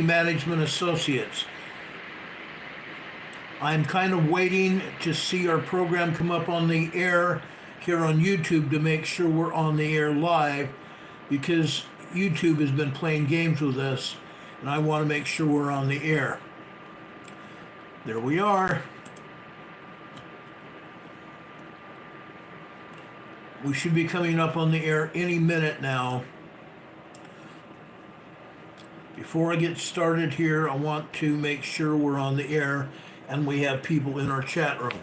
Management Associates. I'm kind of waiting to see our program come up on the air here on YouTube to make sure we're on the air live, because YouTube has been playing games with us and I want to make sure we're on the air. There we are. We should be coming up on the air any minute now. Before I get started here, I want to make sure we're on the air and we have people in our chat room.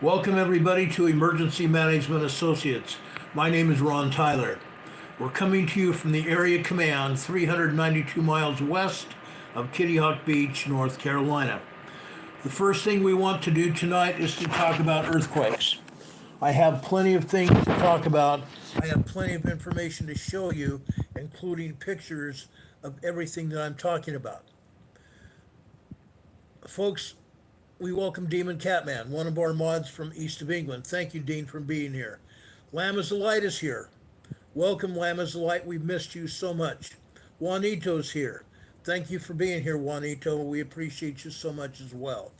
Welcome everybody to Emergency Management Associates. My name is Ron Tyler. We're coming to you from the Area Command 392 miles west of Kitty Hawk Beach, North Carolina. The first thing we want to do tonight is to talk about earthquakes. I have plenty of things to talk about. I have plenty of information to show you, including pictures of everything that I'm talking about. Folks, we welcome Demon Catman, one of our mods from east of England. Thank you, Dean, for being here. Lamb as the Light is here. Welcome, Lamb as the Light. We've missed you so much. Juanito's here. Thank you for being here, Juanito. We appreciate you so much as well.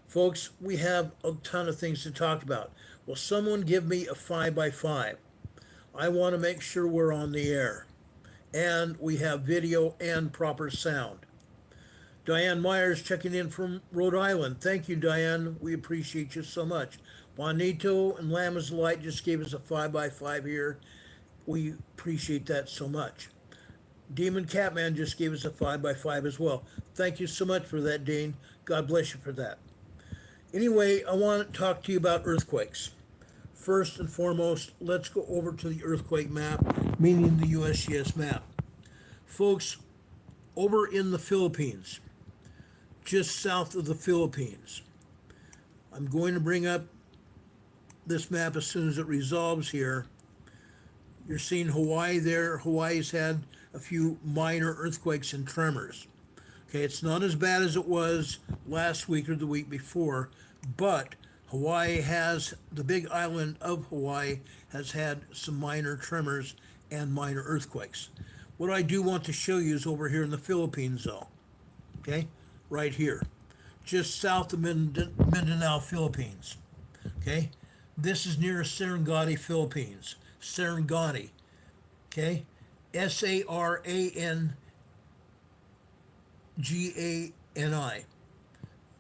Folks, we have a ton of things to talk about. Will someone give me a 5x5? I want to make sure we're on the air. And we have video and proper sound. Diane Myers checking in from Rhode Island. Thank you, Diane. We appreciate you so much. Juanito and Lamb as the Light just gave us a 5x5 here. We appreciate that so much. Demon Catman just gave us a 5x5 as well. Thank you so much for that, Dean. God bless you for that. Anyway, I want to talk to you about earthquakes. First and foremost, let's go over to the earthquake map, meaning the USGS map. Folks, over in the Philippines, just south of the Philippines, I'm going to bring up this map as soon as it resolves here. You're seeing Hawaii there. Hawaii's had a few minor earthquakes and tremors. Okay, it's not as bad as it was last week or the week before, but Hawaii has, the big island of Hawaii has had some minor tremors and minor earthquakes. What I do want to show you is over here in the Philippines though, okay, right here, just south of Mindanao, Philippines, okay? This is near Sarangani, Philippines, Sarangani, okay? Sarangani,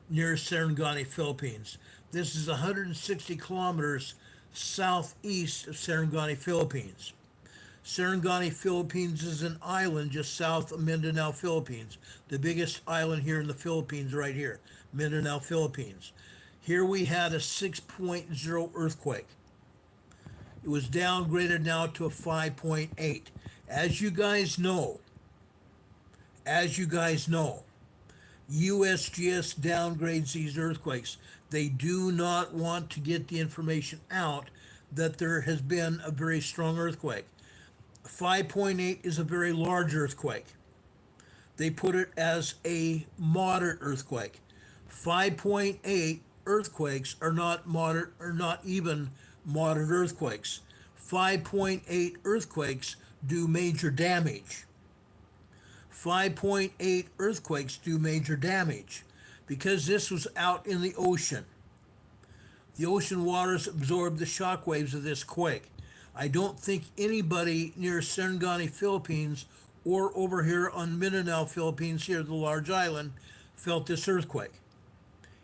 near Sarangani, Philippines. This is 160 kilometers southeast of Sarangani, Philippines. Sarangani, Philippines is an island just south of Mindanao, Philippines. The biggest island here in the Philippines right here, Mindanao, Philippines. Here we had a 6.0 earthquake. It was downgraded now to a 5.8. As you guys know, USGS downgrades these earthquakes. They do not want to get the information out that there has been a very strong earthquake. 5.8 is a very large earthquake. They put it as a moderate earthquake. 5.8 earthquakes are not moderate, or not even moderate earthquakes. 5.8 earthquakes do major damage. 5.8 earthquakes do major damage because this was out in the ocean. The ocean waters absorbed the shock waves of this quake. I don't think anybody near Sarangani, Philippines, or over here on Mindanao, Philippines, here, the large island, felt this earthquake.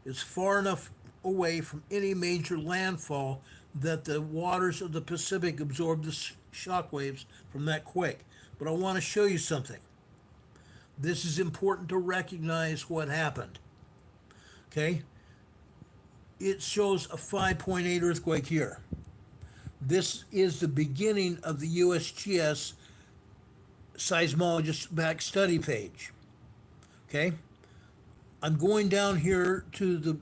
It's far enough away from any major landfall that the waters of the Pacific absorbed the shock waves from that quake. But I want to show you something. This is important to recognize what happened. Okay? It shows a 5.8 earthquake here. This is the beginning of the USGS seismologist back study page. Okay? I'm going down here to the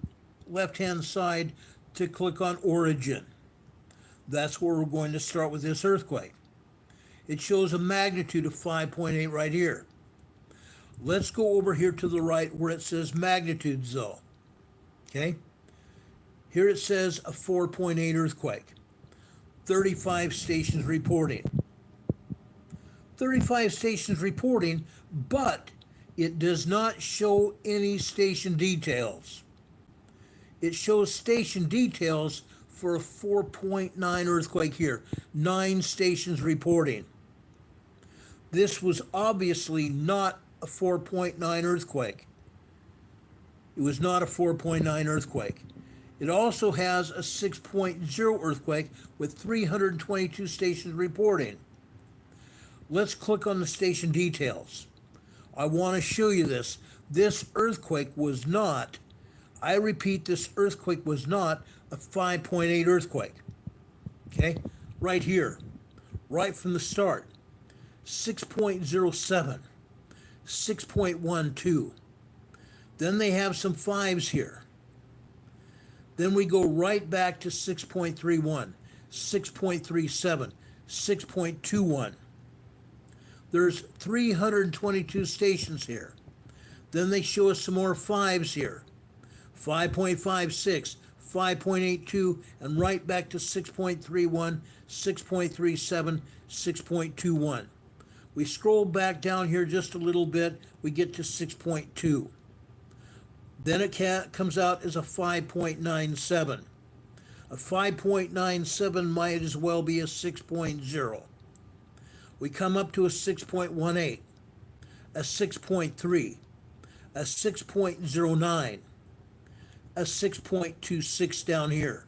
left-hand side to click on origin. That's where we're going to start with this earthquake. It shows a magnitude of 5.8 right here. Let's go over here to the right where it says magnitude zone. Okay? Here it says a 4.8 earthquake. 35 stations reporting. 35 stations reporting, but it does not show any station details. It shows station details for a 4.9 earthquake here. 9 stations reporting. This was obviously not a 4.9 earthquake. It was not a 4.9 earthquake. It also has a 6.0 earthquake with 322 stations reporting. Let's click on the station details. I want to show you this. This earthquake was not, I repeat, this earthquake was not a 5.8 earthquake. Okay, right here, right from the start, 6.07, 6.12. Then they have some 5s here. Then we go right back to 6.31, 6.37, 6.21. There's 322 stations here. Then they show us some more 5s here. 5.56, 5.82, and right back to 6.31, 6.37, 6.21. We scroll back down here just a little bit, we get to 6.2. Then it comes out as a 5.97. A 5.97 might as well be a 6.0. We come up to a 6.18, a 6.3, a 6.09, a 6.26 down here.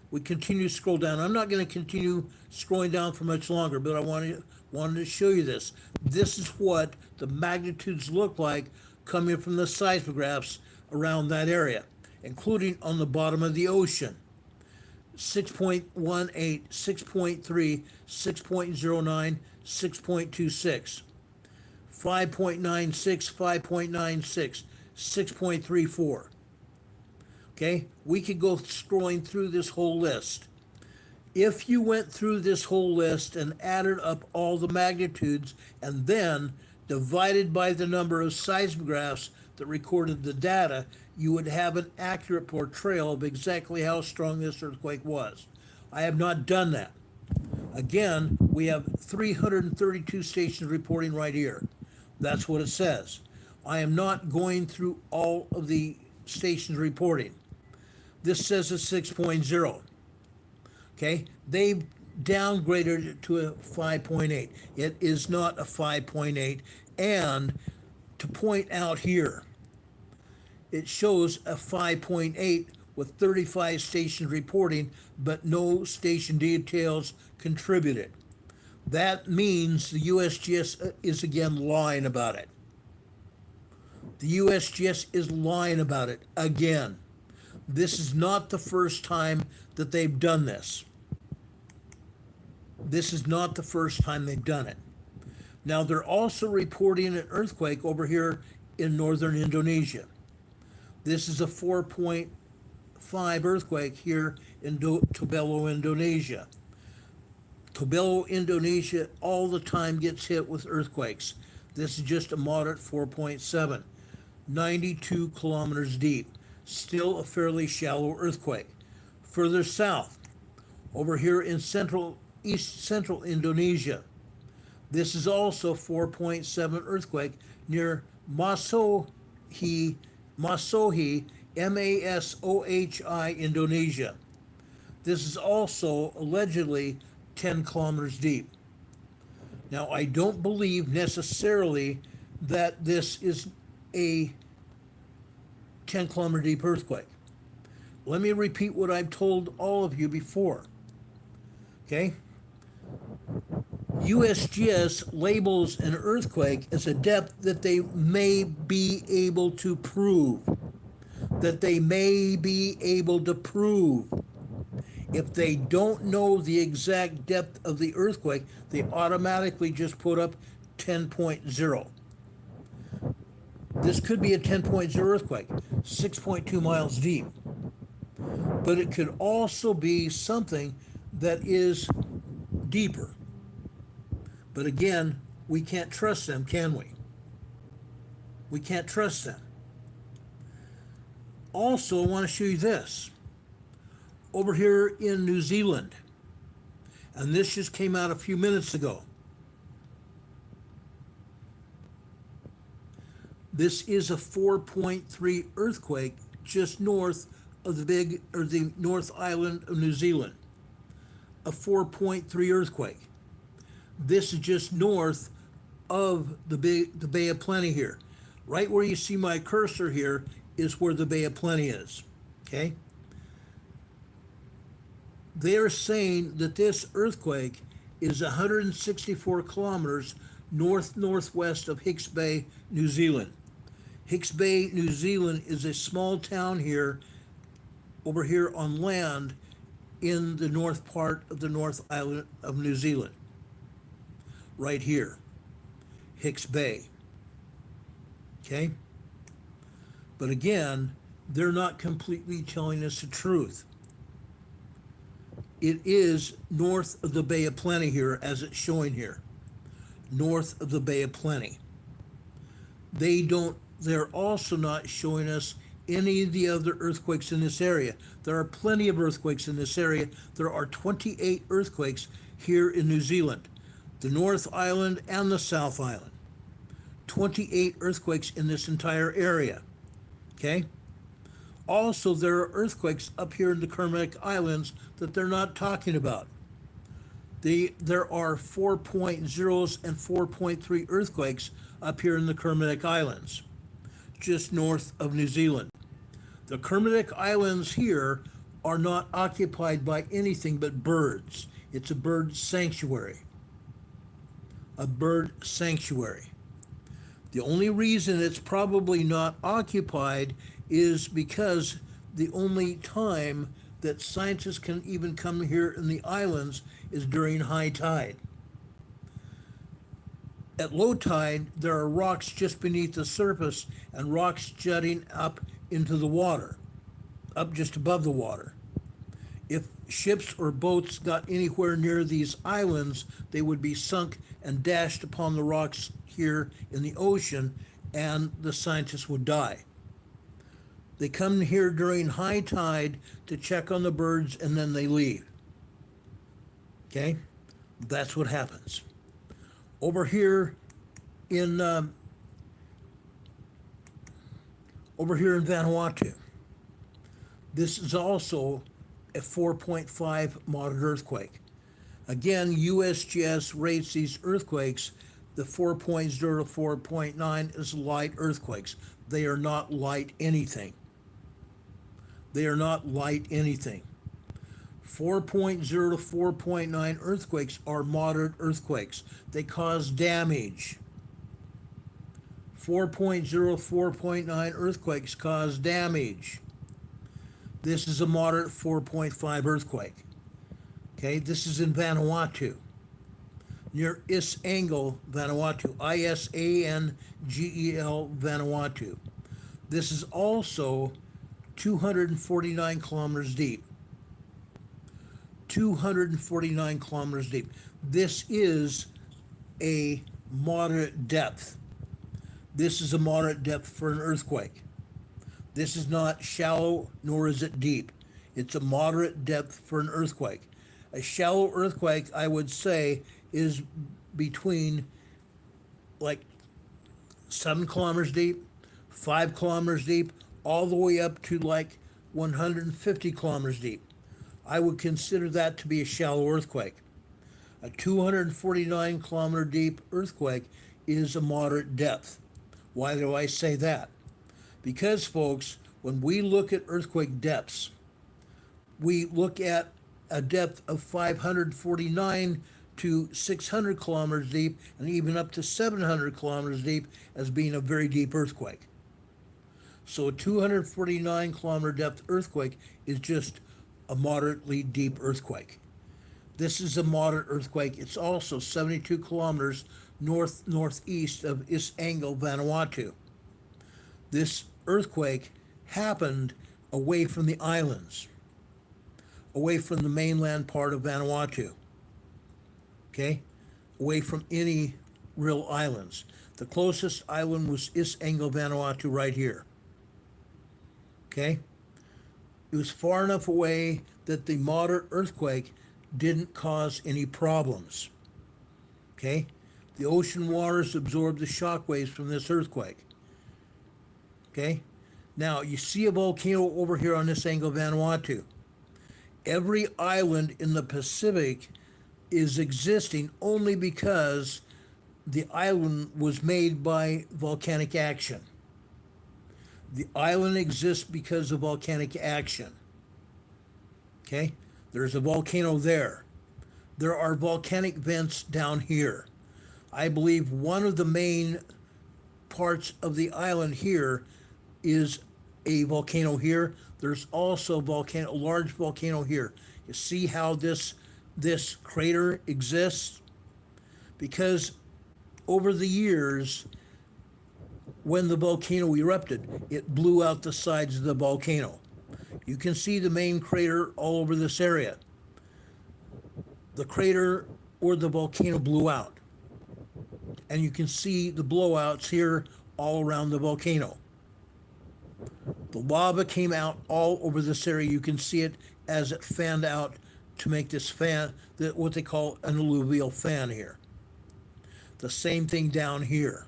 We continue to scroll down. I'm not going to continue scrolling down for much longer, but I wanted to show you this. This is what the magnitudes look like coming from the seismographs around that area, including on the bottom of the ocean. 6.18, 6.3, 6.09, 6.26, 5.96, 5.96, 6.34. Okay, we could go scrolling through this whole list. If you went through this whole list and added up all the magnitudes and then divided by the number of seismographs that recorded the data, you would have an accurate portrayal of exactly how strong this earthquake was. I have not done that. Again, we have 332 stations reporting right here. That's what it says. I am not going through all of the stations reporting. This says a 6.0. Okay, they've downgraded it to a 5.8. It is not a 5.8. And to point out here, it shows a 5.8 with 35 stations reporting, but no station details contributed. That means the USGS is again lying about it. The USGS is lying about it again. This is not the first time that they've done this. This is not the first time they've done it. Now, they're also reporting an earthquake over here in northern Indonesia. This is a 4.5 earthquake here in Tobelo, Indonesia. Tobelo, Indonesia all the time gets hit with earthquakes. This is just a moderate 4.7, 92 kilometers deep. Still a fairly shallow earthquake. Further south, over here in east central Indonesia, this is also 4.7 earthquake near Masohi, Masohi, Indonesia. This is also allegedly 10 kilometers deep. Now, I don't believe necessarily that this is a 10 kilometer deep earthquake. Let me repeat what I've told all of you before. Okay? USGS labels an earthquake as a depth that they may be able to prove. That they may be able to prove. If they don't know the exact depth of the earthquake, they automatically just put up 10.0. This could be a 10.0 earthquake, 6.2 miles deep. But it could also be something that is deeper. But again, we can't trust them, can we? We can't trust them. Also, I want to show you this. Over here in New Zealand, And this just came out a few minutes ago. This is a 4.3 earthquake just north of the North Island of New Zealand. A 4.3 earthquake. This is just north of the Bay of Plenty here. Right where you see my cursor here is where the Bay of Plenty is. Okay? They are saying that this earthquake is 164 kilometers northwest of Hicks Bay, New Zealand. Hicks Bay, New Zealand is a small town here, over here on land in the north part of the North Island of New Zealand. Right here, Hicks Bay. Okay? But again, they're not completely telling us the truth. It is north of the Bay of Plenty here, as it's showing here. North of the Bay of Plenty. They're also not showing us any of the other earthquakes in this area. There are plenty of earthquakes in this area. There are 28 earthquakes here in New Zealand, the North Island and the South Island. 28 earthquakes in this entire area. Okay? Also, there are earthquakes up here in the Kermadec Islands that they're not talking about. There are 4.0s and 4.3 earthquakes up here in the Kermadec Islands, just north of New Zealand. The Kermadec Islands here are not occupied by anything but birds. It's a bird sanctuary. A bird sanctuary. The only reason it's probably not occupied is because the only time that scientists can even come here in the islands is during high tide. At low tide, there are rocks just beneath the surface and rocks jutting up into the water, up just above the water. If ships or boats got anywhere near these islands, they would be sunk and dashed upon the rocks here in the ocean, and the scientists would die. They come here during high tide to check on the birds, and then they leave. Okay? That's what happens. Over here in Vanuatu, this is also a 4.5 moderate earthquake. Again, USGS rates these earthquakes, the 4.0 to 4.9 is light earthquakes. They are not light anything. They are not light anything. 4.0 to 4.9 earthquakes are moderate earthquakes. They cause damage. 4.0 to 4.9 earthquakes cause damage. This is a moderate 4.5 earthquake. Okay, this is in Vanuatu, near Isangel, Vanuatu, Isangel, Vanuatu. This is also 249 kilometers deep. 249 kilometers deep. This is a moderate depth. This is a moderate depth for an earthquake. This is not shallow, nor is it deep. It's a moderate depth for an earthquake. A shallow earthquake, I would say, is between like 7 kilometers deep, 5 kilometers deep, all the way up to like 150 kilometers deep. I would consider that to be a shallow earthquake. A 249 kilometer deep earthquake is a moderate depth. Why do I say that? Because, folks, when we look at earthquake depths, we look at a depth of 549 to 600 kilometers deep and even up to 700 kilometers deep as being a very deep earthquake. So a 249 kilometer depth earthquake is just a moderately deep earthquake. This is a moderate earthquake. It's also 72 kilometers northeast of Isangel, Vanuatu. This earthquake happened away from the islands, away from the mainland part of Vanuatu. Okay? Away from any real islands. The closest island was Isangel, Vanuatu, right here. Okay? It was far enough away that the moderate earthquake didn't cause any problems. Okay? The ocean waters absorbed the shock waves from this earthquake. Okay? Now, you see a volcano over here on this angle of Vanuatu. Every island in the Pacific is existing only because the island was made by volcanic action. The island exists because of volcanic action. Okay? There's a volcano there. There are volcanic vents down here. I believe one of the main parts of the island here is a volcano here. There's also a large volcano here. You see how this crater exists? Because over the years, when the volcano erupted, it blew out the sides of the volcano. You can see the main crater all over this area. The crater or the volcano blew out. And you can see the blowouts here all around the volcano. The lava came out all over this area. You can see it as it fanned out to make this fan, what they call an alluvial fan here. The same thing down here.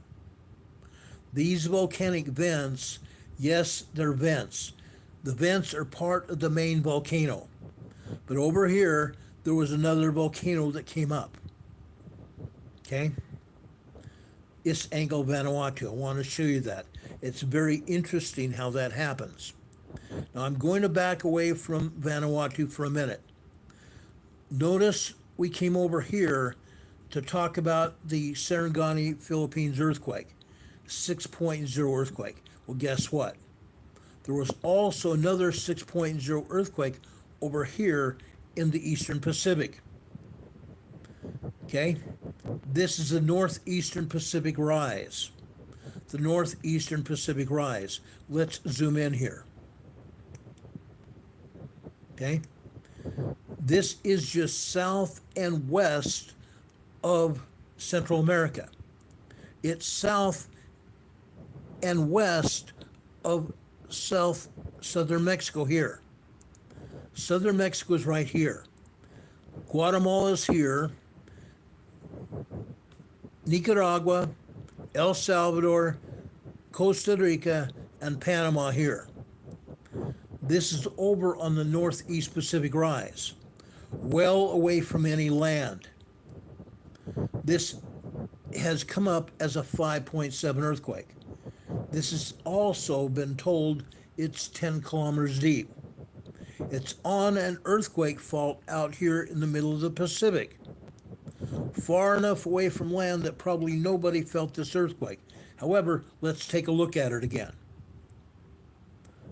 These volcanic vents, yes, they're vents. The vents are part of the main volcano. But over here, there was another volcano that came up. Okay? It's angle Vanuatu. I want to show you that. It's very interesting how that happens. Now I'm going to back away from Vanuatu for a minute. Notice we came over here to talk about the Sarangani, Philippines earthquake, 6.0 earthquake. Well, guess what? There was also another 6.0 earthquake over here in the Eastern Pacific. Okay? This is the Northeastern Pacific Rise. The Northeastern Pacific Rise. Let's zoom in here. Okay? This is just south and west of Central America. It's south and west of southern Mexico here. Southern Mexico is right here. Guatemala is here. Nicaragua, El Salvador, Costa Rica, and Panama here. This is over on the Northeast Pacific Rise, well away from any land. This has come up as a 5.7 earthquake. This has also been told it's 10 kilometers deep. It's on an earthquake fault out here in the middle of the Pacific, far enough away from land that probably nobody felt this earthquake. However, let's take a look at it again.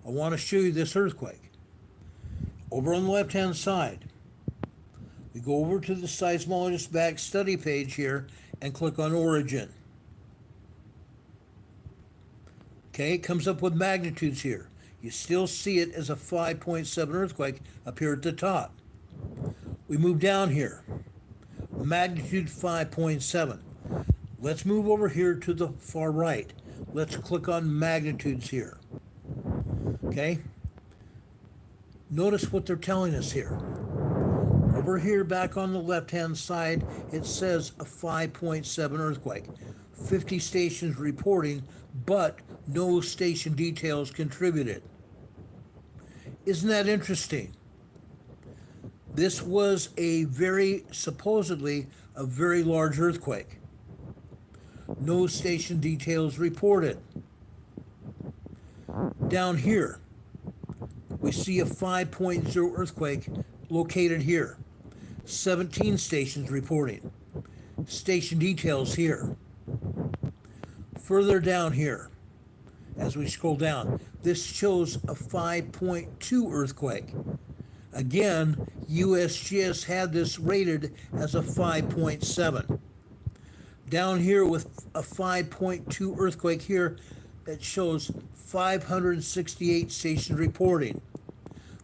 I want to show you this earthquake. Over on the left-hand side, we go over to the seismologist back study page here and click on origin. Okay, it comes up with magnitudes here. You still see it as a 5.7 earthquake up here at the top. We move down here. Magnitude 5.7. Let's move over here to the far right. Let's click on magnitudes here. Okay? Notice what they're telling us here. Over here, back on the left-hand side, it says a 5.7 earthquake. 50 stations reporting, but no station details contributed. Isn't that interesting? This was supposedly a very large earthquake. No station details reported. Down here, we see a 5.0 earthquake located here. 17 stations reporting. Station details here. Further down here, as we scroll down, this shows a 5.2 earthquake. Again, USGS had this rated as a 5.7. Down here with a 5.2 earthquake here, it shows 568 stations reporting.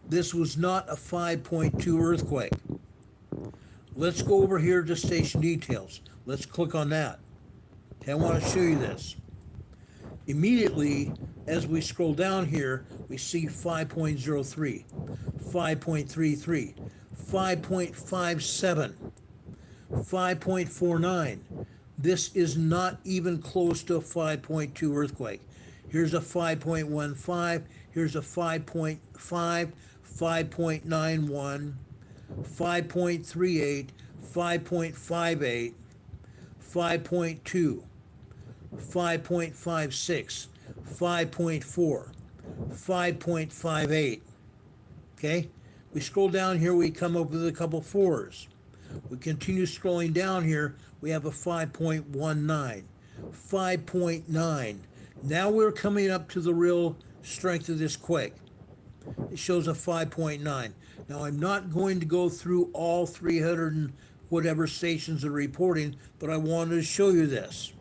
This was not a 5.2 earthquake. Let's go over here to station details. Let's click on that. Okay, I want to show you this. Immediately, as we scroll down here, we see 5.03, 5.33, 5.57, 5.49. This is not even close to a 5.2 earthquake. Here's a 5.15, here's a 5.5, 5.91, 5.38, 5.58, 5.2, 5.56, 5.4, 5.58. Okay? We scroll down here, we come up with a couple fours. We continue scrolling down here, we have a 5.19, 5.9. Now we're coming up to the real strength of this quake. It shows a 5.9. Now I'm not going to go through all 300 and whatever stations are reporting, but I wanted to show you this.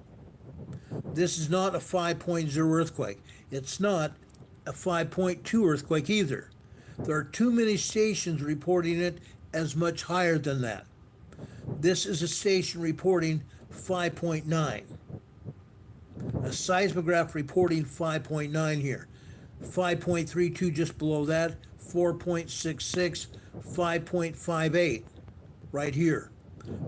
This is not a 5.0 earthquake. It's not a 5.2 earthquake either. There are too many stations reporting it as much higher than that. This is a station reporting 5.9. A seismograph reporting 5.9 here. 5.32 just below that, 4.66, 5.58 right here,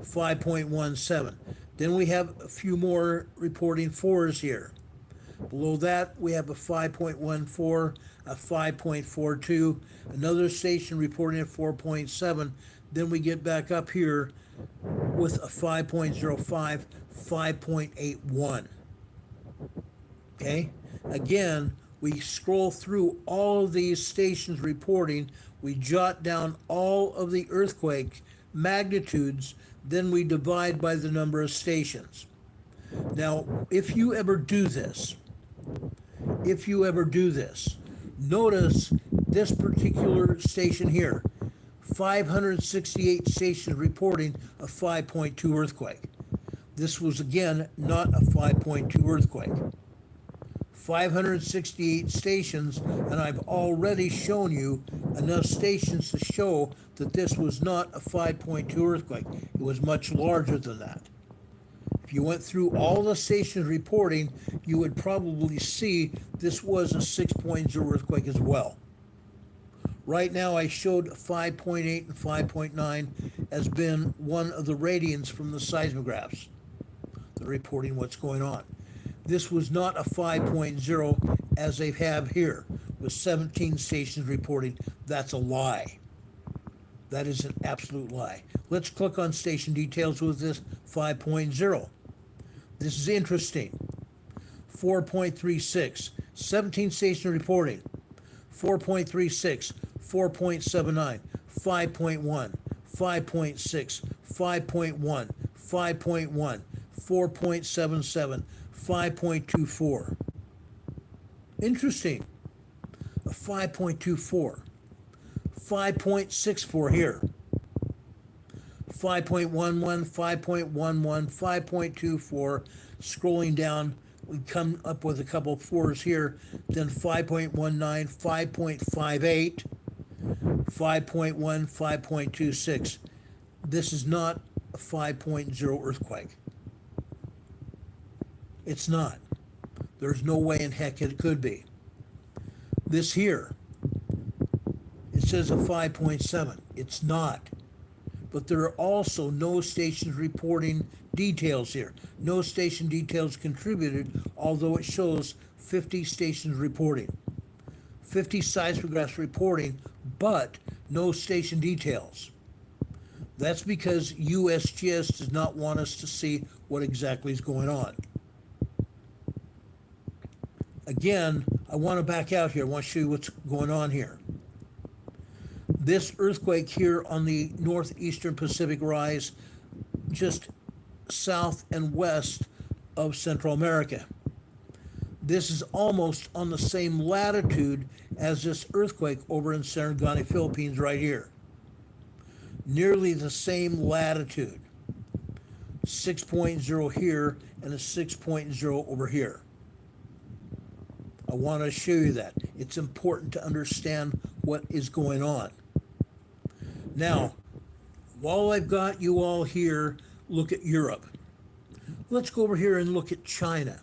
5.17. Then we have a few more reporting fours here. Below that, we have a 5.14, a 5.42, another station reporting at 4.7. Then we get back up here with a 5.05, 5.81. Okay? Again, we scroll through all of these stations reporting, we jot down all of the earthquake magnitudes, then we divide by the number of stations. Now, if you ever do this, notice this particular station here, 568 stations reporting a 5.2 earthquake. This was again not a 5.2 earthquake. 568 stations, and I've already shown you enough stations to show that this was not a 5.2 earthquake. It was much larger than that. If you went through all the stations reporting, you would probably see this was a 6.0 earthquake as well. Right now I showed 5.8 and 5.9 as being one of the radians from the seismographs. They're reporting what's going on. This was not a 5.0 as they have here, with 17 stations reporting. That's a lie. That is an absolute lie. Let's click on station details with this 5.0. This is interesting. 4.36, 17 stations reporting. 4.36, 4.79, 5.1, 5.6, 5.1, 5.1, 4.77, 5.24. Interesting. A 5.24. 5.64 here. 5.11, 5.11, 5.24. Scrolling down, we come up with a couple of fours here. Then 5.19, 5.58, 5.1, 5.26. This is not a 5.0 earthquake. It's not. There's no way in heck it could be. This here, it says a 5.7. It's not. But there are also no stations reporting details here. No station details contributed, although it shows 50 stations reporting. 50 seismographs reporting, but no station details. That's because USGS does not want us to see what exactly is going on. Again, I want to back out here. I want to show you what's going on here. This earthquake here on the northeastern Pacific rise, just south and west of Central America. This is almost on the same latitude as this earthquake over in Sarangani, Philippines right here. Nearly the same latitude. 6.0 here and a 6.0 over here. I want to show you that. It's important to understand what is going on. Now, while I've got you all here, look at Europe. Let's go over here and look at China.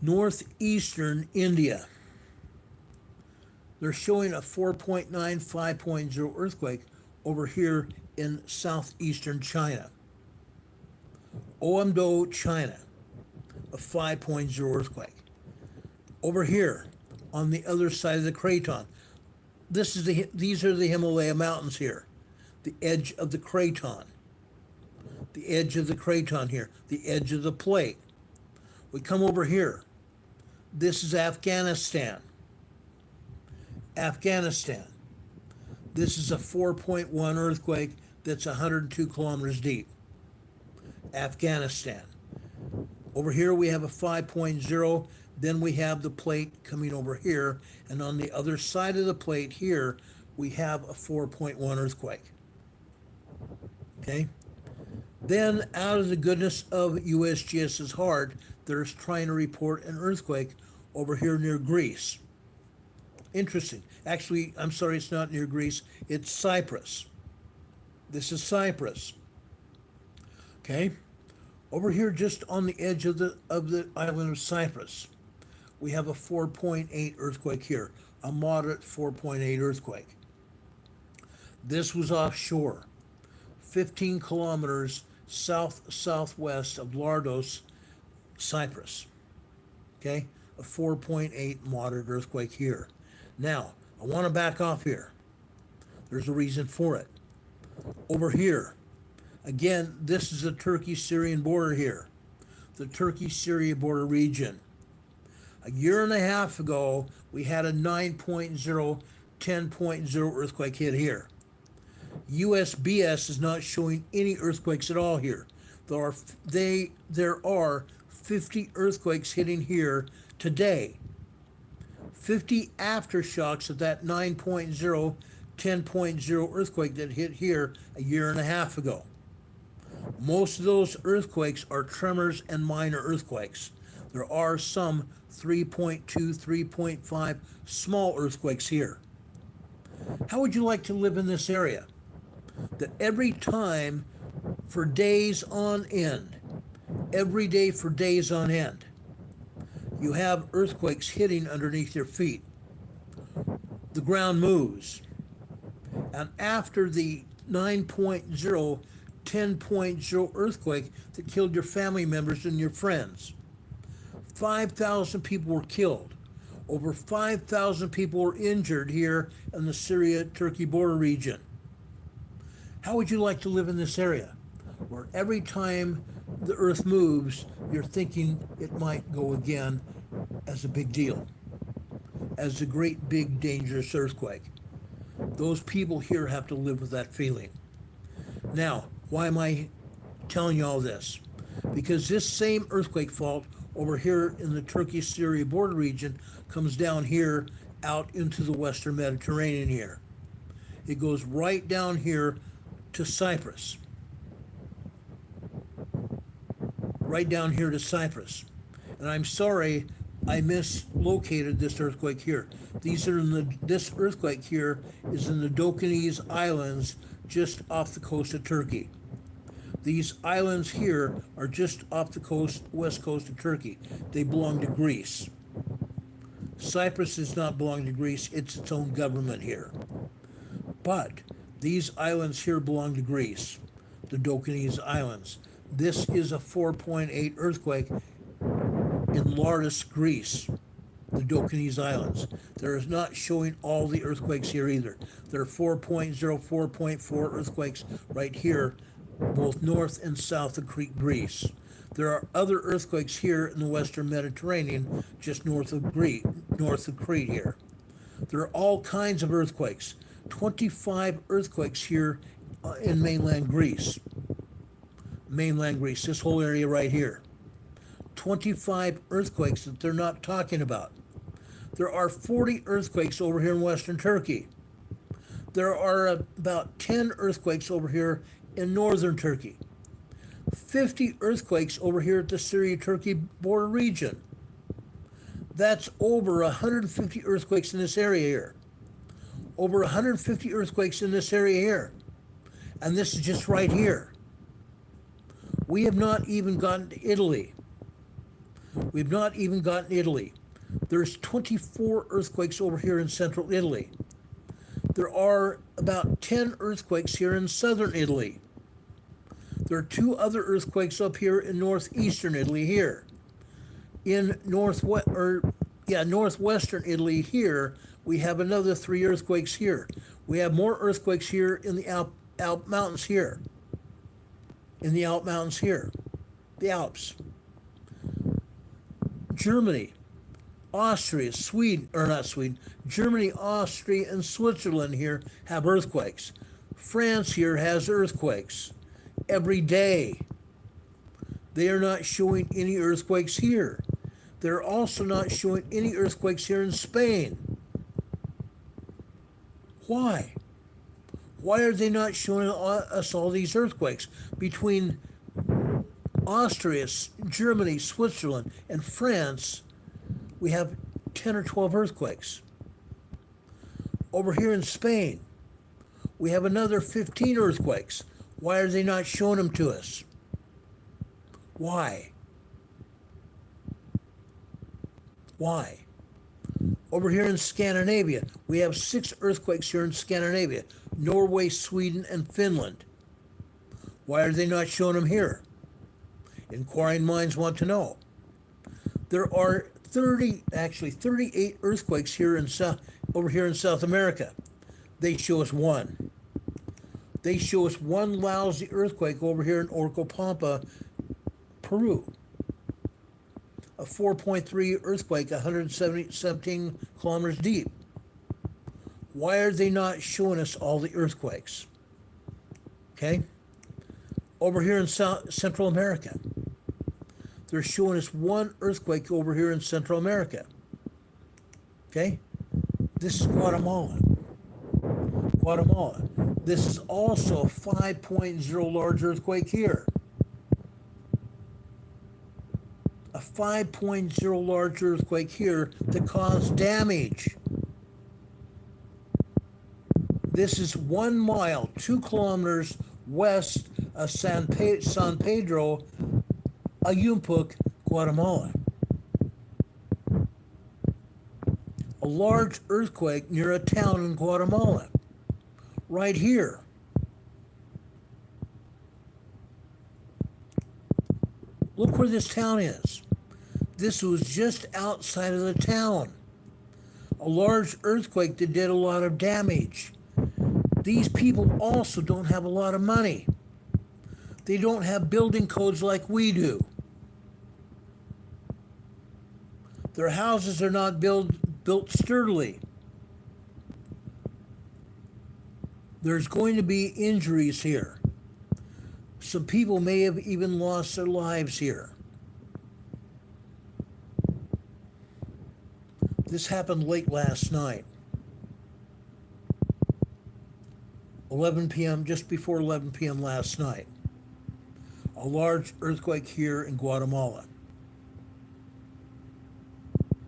Northeastern India. They're showing a 4.9, 5.0 earthquake over here in southeastern China. Oamdo, China, a 5.0 earthquake. Over here, on the other side of the craton, these are the Himalaya mountains here, the edge of the craton. The edge of the craton here, the edge of the plate. We come over here. This is Afghanistan. Afghanistan. This is a 4.1 earthquake that's 102 kilometers deep. Afghanistan. Over here we have a 5.0. Then we have the plate coming over here. And on the other side of the plate here, we have a 4.1 earthquake. Okay? Then, out of the goodness of USGS's heart, they're trying to report an earthquake over here near Greece. Interesting. Actually, I'm sorry, it's not near Greece. It's Cyprus. This is Cyprus. Okay? Over here, just on the edge of the island of Cyprus, we have a 4.8 earthquake here, a moderate 4.8 earthquake. This was offshore, 15 kilometers southwest of Lardos, Cyprus. Okay, a 4.8 moderate earthquake here. Now, I want to back off here. There's a reason for it. Over here, again, this is the Turkey-Syrian border here, the Turkey-Syria border region. A year and a half ago, we had a 9.0, 10.0 earthquake hit here. USBS is not showing any earthquakes at all here. There are 50 earthquakes hitting here today. 50 aftershocks of that 9.0, 10.0 earthquake that hit here a year and a half ago. Most of those earthquakes are tremors and minor earthquakes. There are some 3.2, 3.5 small earthquakes here. How would you like to live in this area? That every time for days on end, every day for days on end, you have earthquakes hitting underneath your feet. The ground moves. And after the 9.0, 10.0 earthquake that killed your family members and your friends, 5,000 people were killed. Over 5,000 people were injured here in the Syria-Turkey border region. How would you like to live in this area, where every time the earth moves, you're thinking it might go again as a big deal, as a great, big, dangerous earthquake? Those people here have to live with that feeling. Now, why am I telling you all this? Because this same earthquake fault over here in the Turkey-Syria border region comes down here out into the Western Mediterranean here. It goes right down here to Cyprus. Right down here to Cyprus. And I'm sorry I mislocated this earthquake here. This earthquake here is in the Dokanese Islands just off the coast of Turkey. These islands here are just off the west coast of Turkey. They belong to Greece. Cyprus does not belong to Greece. It's its own government here. But these islands here belong to Greece, the Dokanese Islands. This is a 4.8 earthquake in Lardos, Greece, the Dokanese Islands. There is not showing all the earthquakes here either. There are 4.0, 4.4 earthquakes right here, both north and south of Greece. There are other earthquakes here in the Western Mediterranean, just north of Crete here. There are all kinds of earthquakes. 25 earthquakes here in mainland Greece. Mainland Greece, this whole area right here. 25 earthquakes that they're not talking about. There are 40 earthquakes over here in Western Turkey. There are about 10 earthquakes over here in northern Turkey. 50 earthquakes over here at the Syria-Turkey border region. That's over 150 earthquakes in this area here. Over 150 earthquakes in this area here. And this is just right here. We have not even gotten to Italy. We've not even gotten Italy. There's 24 earthquakes over here in central Italy. There are about 10 earthquakes here in southern Italy. There are 2 other earthquakes up here in northeastern Italy here. In northwestern Italy here, we have another 3 earthquakes here. We have more earthquakes here in the Alp Mountains here. In the Alp Mountains here. The Alps. Germany, Austria, Germany, Austria, and Switzerland here have earthquakes. France here has earthquakes every day. They are not showing any earthquakes here. They're also not showing any earthquakes here in Spain. Why? Why are they not showing us all these earthquakes? Between Austria, Germany, Switzerland, and France, we have 10 or 12 earthquakes. Over here in Spain, we have another 15 earthquakes. Why are they not showing them to us? Why? Why? Over here in Scandinavia, we have 6 earthquakes here in Scandinavia. Norway, Sweden, and Finland. Why are they not showing them here? Inquiring minds want to know. There are 38 earthquakes here over here in South America. They show us 1. They show us 1 lousy earthquake over here in Orcopampa, Peru. A 4.3 earthquake, 117 kilometers deep. Why are they not showing us all the earthquakes? Okay? Over here in Central America, they're showing us 1 earthquake over here in Central America. Okay? This is Guatemala. Guatemala. This is also a 5.0 large earthquake here. A 5.0 large earthquake here that caused damage. This is 1 mile, 2 kilometers west of San Pedro, Ayumpuc, Guatemala. A large earthquake near a town in Guatemala. Right here. Look where this town is. This was just outside of the town. A large earthquake that did a lot of damage. These people also don't have a lot of money. They don't have building codes like we do. Their houses are not built sturdily. There's going to be injuries here. Some people may have even lost their lives here. This happened late last night. 11 p.m., just before 11 p.m. last night. A large earthquake here in Guatemala.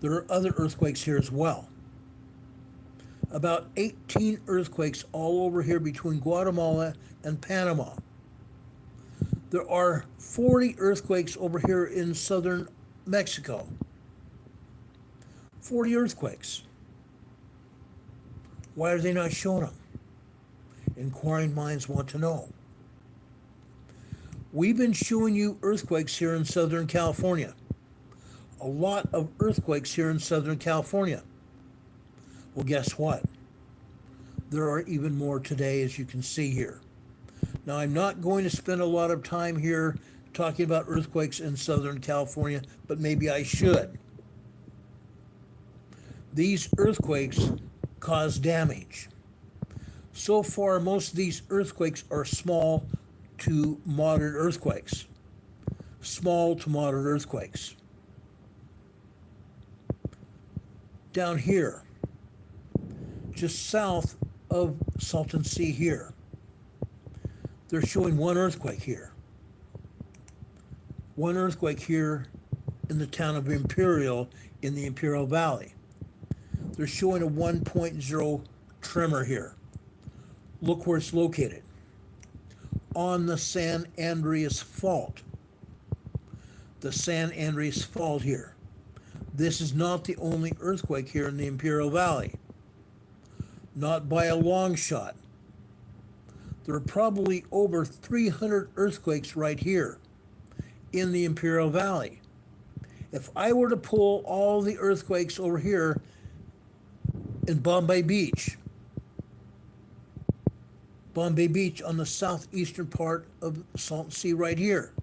There are other earthquakes here as well. About 18 earthquakes all over here between Guatemala and Panama. There are 40 earthquakes over here in southern Mexico. 40 earthquakes. Why are they not showing them? Inquiring minds want to know. We've been showing you earthquakes here in Southern California. A lot of earthquakes here in Southern California. Well, guess what? There are even more today, as you can see here. Now, I'm not going to spend a lot of time here talking about earthquakes in Southern California, but maybe I should. These earthquakes cause damage. So far, most of these earthquakes are small to moderate earthquakes. Small to moderate earthquakes. Down here, just south of Salton Sea here, they're showing 1 earthquake here. 1 earthquake here in the town of Imperial in the Imperial Valley. They're showing a 1.0 tremor here. Look where it's located. On the San Andreas Fault. The San Andreas Fault here. This is not the only earthquake here in the Imperial Valley. Not by a long shot. There are probably over 300 earthquakes right here in the Imperial Valley. If I were to pull all the earthquakes over here in Bombay Beach on the southeastern part of the Salton Sea right here,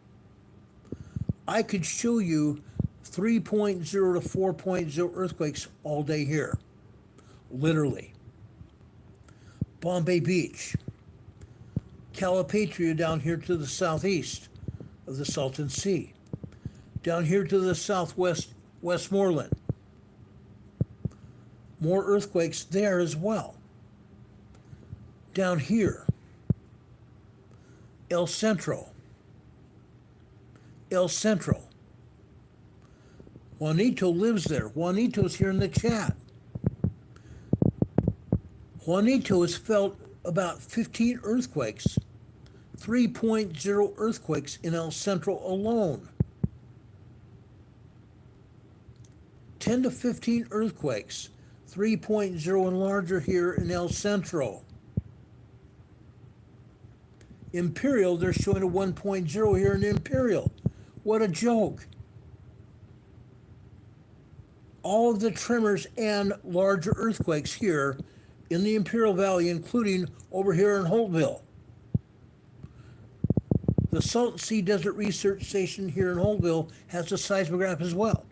I could show you 3.0 to 4.0 earthquakes all day here, literally. Bombay Beach, Calipatria down here to the southeast of the Salton Sea, down here to the southwest, Westmoreland. More earthquakes there as well. Down here, El Centro. Juanito lives there. Juanito's here in the chat. Juanito has felt about 15 earthquakes, 3.0 earthquakes in El Centro alone. 10 to 15 earthquakes, 3.0 and larger here in El Centro. Imperial, they're showing a 1.0 here in Imperial. What a joke. All of the tremors and larger earthquakes here in the Imperial Valley, including over here in Holtville. The Salton Sea Desert Research Station here in Holtville has a seismograph as well.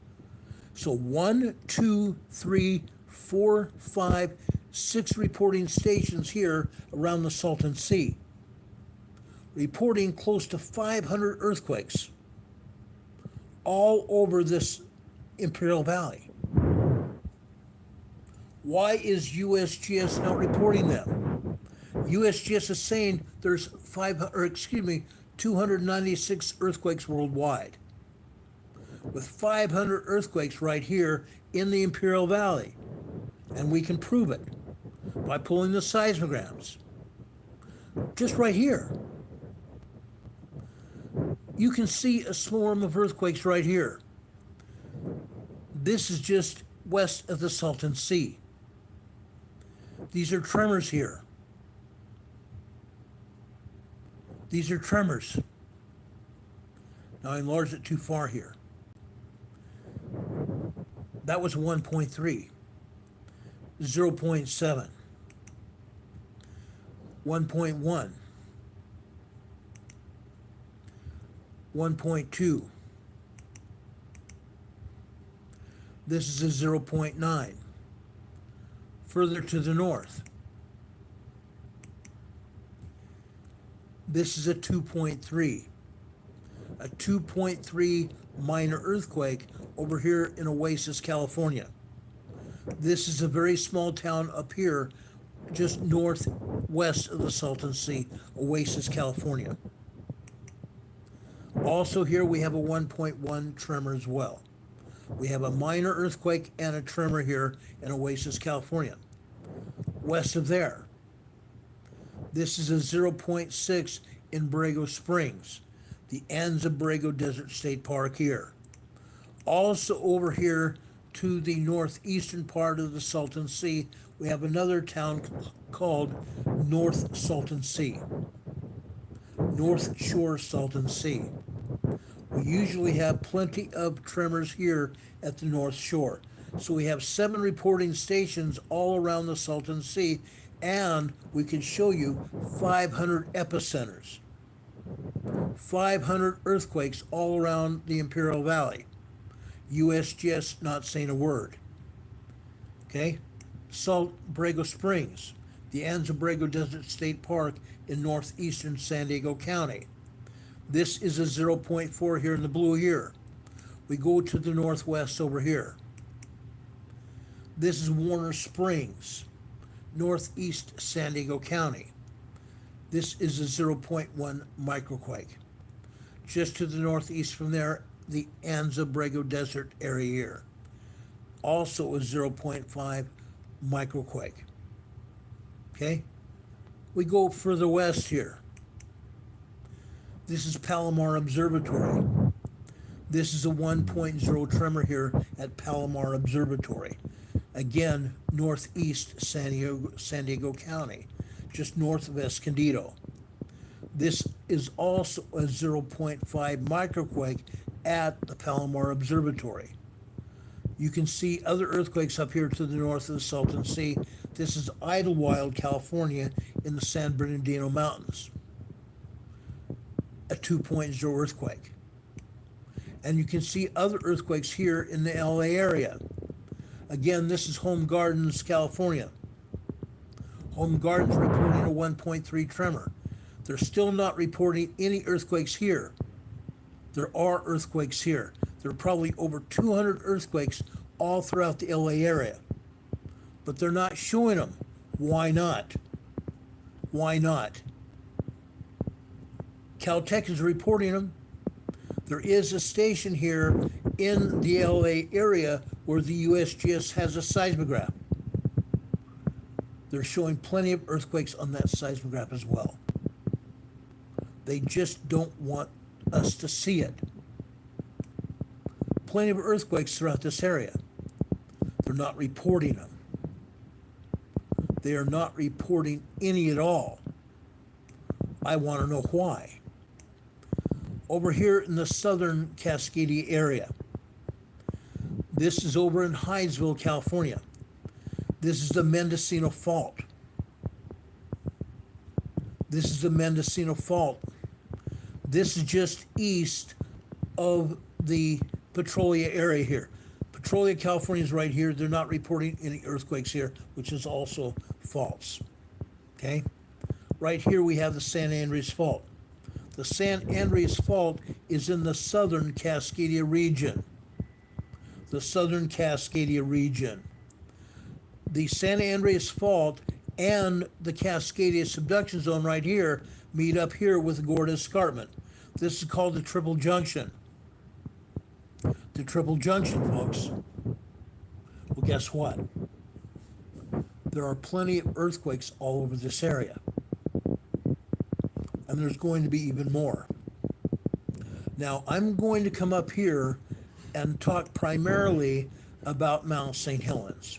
So 1, 2, 3, 4, 5, 6 reporting stations here around the Salton Sea, reporting close to 500 earthquakes all over this Imperial Valley. Why is USGS not reporting them? USGS is saying there's 296 earthquakes worldwide, with 500 earthquakes right here in the Imperial Valley. And we can prove it by pulling the seismograms. Just right here. You can see a swarm of earthquakes right here. This is just west of the Salton Sea. These are tremors here. These are tremors. Now I enlarged it too far here. That was 1.3, 0.7, 1.1, 1.2. This is a 0.9. Further to the north, this is a 2.3. A 2.3 minor earthquake over here in Oasis, California. This is a very small town up here, just northwest of the Salton Sea, Oasis, California. Also here we have a 1.1 tremor as well. We have a minor earthquake and a tremor here in Oasis, California. West of there, this is a 0.6 in Borrego Springs, the Borrego Desert State Park here. Also over here to the northeastern part of the Salton Sea, we have another town called North Salton Sea, North Shore Salton Sea. We usually have plenty of tremors here at the North Shore. So we have 7 reporting stations all around the Salton Sea, and we can show you 500 epicenters, 500 earthquakes all around the Imperial Valley. USGS not saying a word. Okay? Borrego Springs, the Borrego Desert State Park in northeastern San Diego County. This is a 0.4 here in the blue here. We go to the northwest over here. This is Warner Springs, northeast San Diego County. This is a 0.1 microquake. Just to the northeast from there, the Borrego Desert area here. Also a 0.5 microquake. Okay? We go further west here. This is Palomar Observatory. This is a 1.0 tremor here at Palomar Observatory. Again, northeast San Diego County, just north of Escondido. This is also a 0.5 microquake at the Palomar Observatory. You can see other earthquakes up here to the north of the Salton Sea. This is Idlewild, California, in the San Bernardino Mountains. A 2.0 earthquake. And you can see other earthquakes here in the LA area. Again, this is Home Gardens, California. Home Gardens reporting a 1.3 tremor. They're still not reporting any earthquakes here. There are earthquakes here. There are probably over 200 earthquakes all throughout the LA area. But they're not showing them. Why not? Why not? Caltech is reporting them. There is a station here in the LA area where the USGS has a seismograph. They're showing plenty of earthquakes on that seismograph as well. They just don't want us to see it. Plenty of earthquakes throughout this area. They're not reporting them. They are not reporting any at all. I want to know why. Over here in the southern Cascadia area. This is over in Hydesville, California. This is the Mendocino Fault. This is the Mendocino Fault. This is just east of the Petrolia area here. Petrolia, California is right here. They're not reporting any earthquakes here, which is also false. Okay? Right here we have the San Andreas Fault. The San Andreas Fault is in the southern Cascadia region. The southern Cascadia region. The San Andreas Fault and the Cascadia subduction zone right here meet up here with the Gorda Escarpment. This is called the Triple Junction. The Triple Junction, folks. Well, guess what? There are plenty of earthquakes all over this area. And there's going to be even more. Now, I'm going to come up here and talk primarily about Mount St. Helens.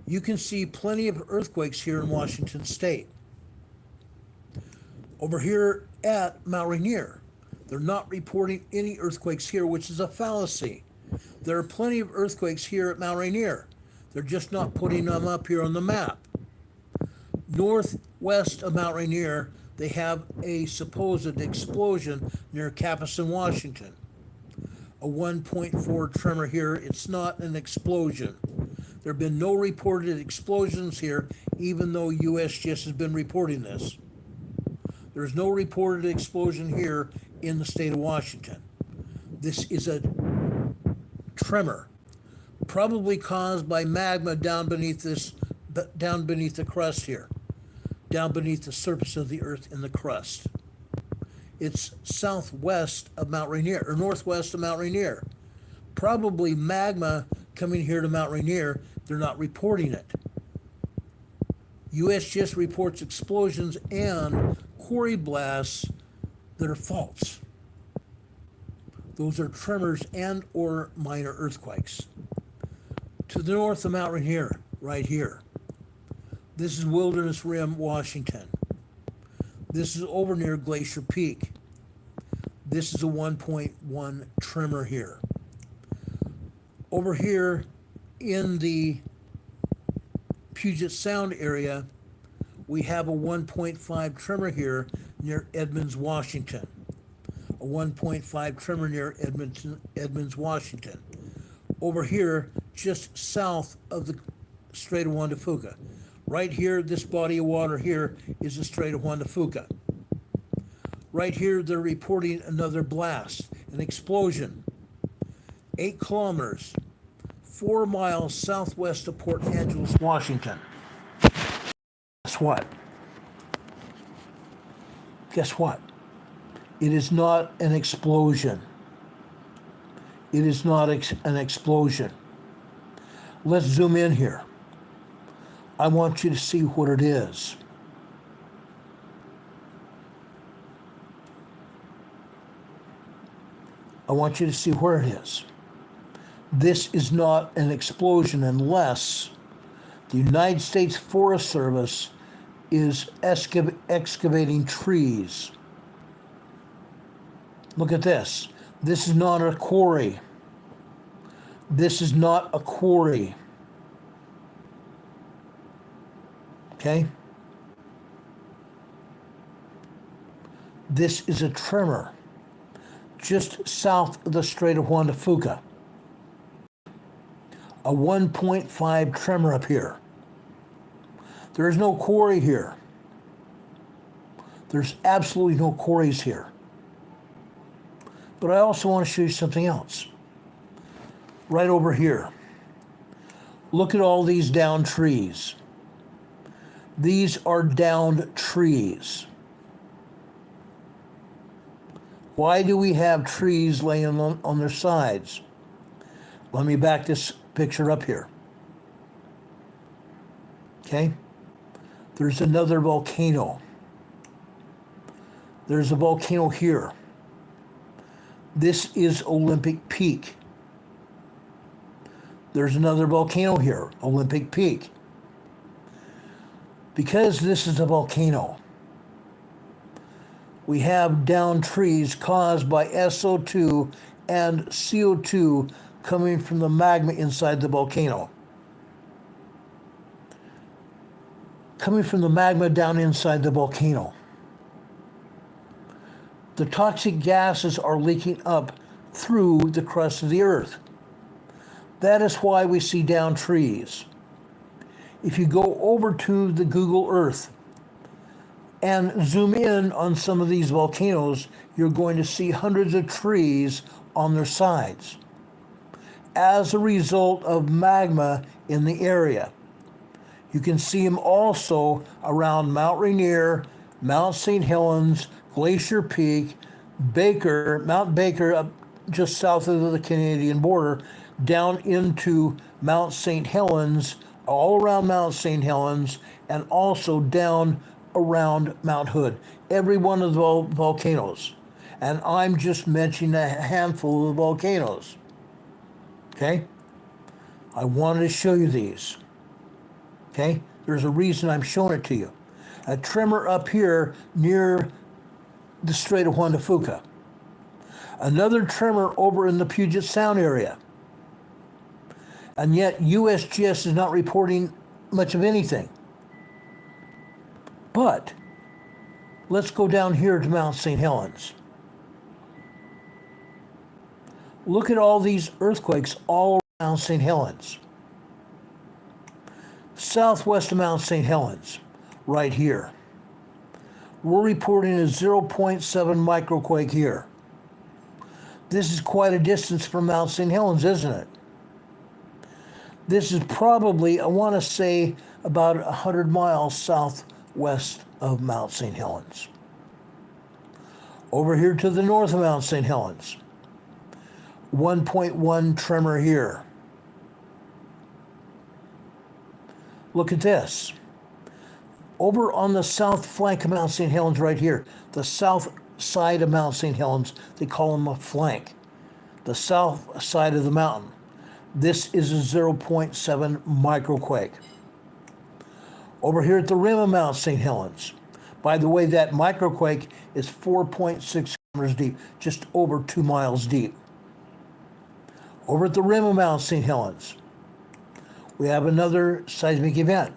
You can see plenty of earthquakes here in Washington State. Over here at Mount Rainier, they're not reporting any earthquakes here, which is a fallacy. There are plenty of earthquakes here at Mount Rainier. They're just not putting them up here on the map. Northwest of Mount Rainier, they have a supposed explosion near Capucin, Washington. A 1.4 tremor here. It's not an explosion. There have been no reported explosions here, even though USGS has been reporting this. There's no reported explosion here in the state of Washington. This is a tremor, probably caused by magma down beneath the crust here, down beneath the surface of the earth in the crust. It's southwest of Mount Rainier, or northwest of Mount Rainier. Probably magma coming here to Mount Rainier. They're not reporting it. USGS reports explosions and quarry blasts that are false. Those are tremors and or minor earthquakes. To the north of Mount Rainier, right here. This is Wilderness Rim, Washington. This is over near Glacier Peak. This is a 1.1 tremor here. Over here in the Puget Sound area, we have a 1.5 tremor here near Edmonds, Washington. A 1.5 tremor near Edmonds, Washington. Over here, just south of the Strait of Juan de Fuca. Right here, this body of water here is the Strait of Juan de Fuca. Right here, they're reporting another blast, an explosion. 8 kilometers, 4 miles southwest of Port Angeles, Washington. Guess what? Guess what? It is not an explosion. It is not an explosion. Let's zoom in here. I want you to see what it is. I want you to see where it is. This is not an explosion unless the United States Forest Service is excavating trees. Look at this. This is not a quarry. This is not a quarry. Okay? This is a tremor just south of the Strait of Juan de Fuca. A 1.5 tremor up here. There is no quarry here. There's absolutely no quarries here. But I also want to show you something else. Right over here. Look at all these downed trees. These are downed trees. Why do we have trees laying on their sides? Let me back this picture up here. Okay? There's another volcano. There's a volcano here. This is Olympic Peak. There's another volcano here, Olympic Peak. Because this is a volcano, we have downed trees caused by SO2 and CO2 coming from the magma inside the volcano. Coming from the magma down inside the volcano. The toxic gases are leaking up through the crust of the earth. That is why we see downed trees. If you go over to the Google Earth and zoom in on some of these volcanoes, you're going to see hundreds of trees on their sides as a result of magma in the area. You can see them also around Mount Rainier, Mount St. Helens, Glacier Peak, Mount Baker, up just south of the Canadian border, down into Mount St. Helens, all around Mount St. Helens, and also down around Mount Hood. Every one of the volcanoes. And I'm just mentioning a handful of the volcanoes. Okay? I wanted to show you these. Okay? There's a reason I'm showing it to you. A tremor up here near the Strait of Juan de Fuca. Another tremor over in the Puget Sound area. And yet USGS is not reporting much of anything. But let's go down here to Mount St. Helens. Look at all these earthquakes all around St. Helens. Southwest of Mount St. Helens, right here. We're reporting a 0.7 microquake here. This is quite a distance from Mount St. Helens, isn't it? This is probably, I want to say, about 100 miles southwest of Mount St. Helens. Over here to the north of Mount St. Helens, 1.1 tremor here. Look at this. Over on the south flank of Mount St. Helens right here, the south side of Mount St. Helens, they call them a flank. The south side of the mountain. This is a 0.7 microquake. Over here at the rim of Mount St. Helens. By the way, that microquake is 4.6 kilometers deep, just over 2 miles deep. Over at the rim of Mount St. Helens, we have another seismic event.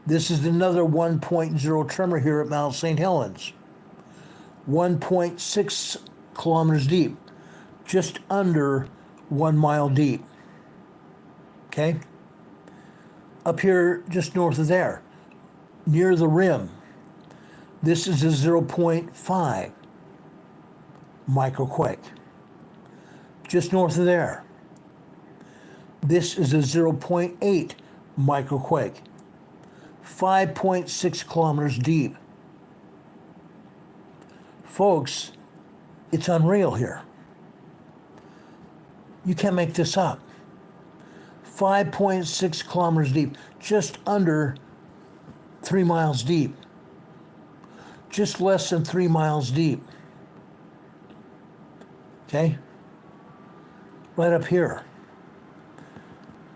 This is another 1.0 tremor here at Mount St. Helens. 1.6 kilometers deep, just under 1 mile deep. Okay? Up here, just north of there, near the rim, this is a 0.5 microquake. Just north of there, this is a 0.8 microquake. 5.6 kilometers deep. Folks, it's unreal here. You can't make this up. 5.6 kilometers deep, just under 3 miles deep. Just less than 3 miles deep. Okay? right up here.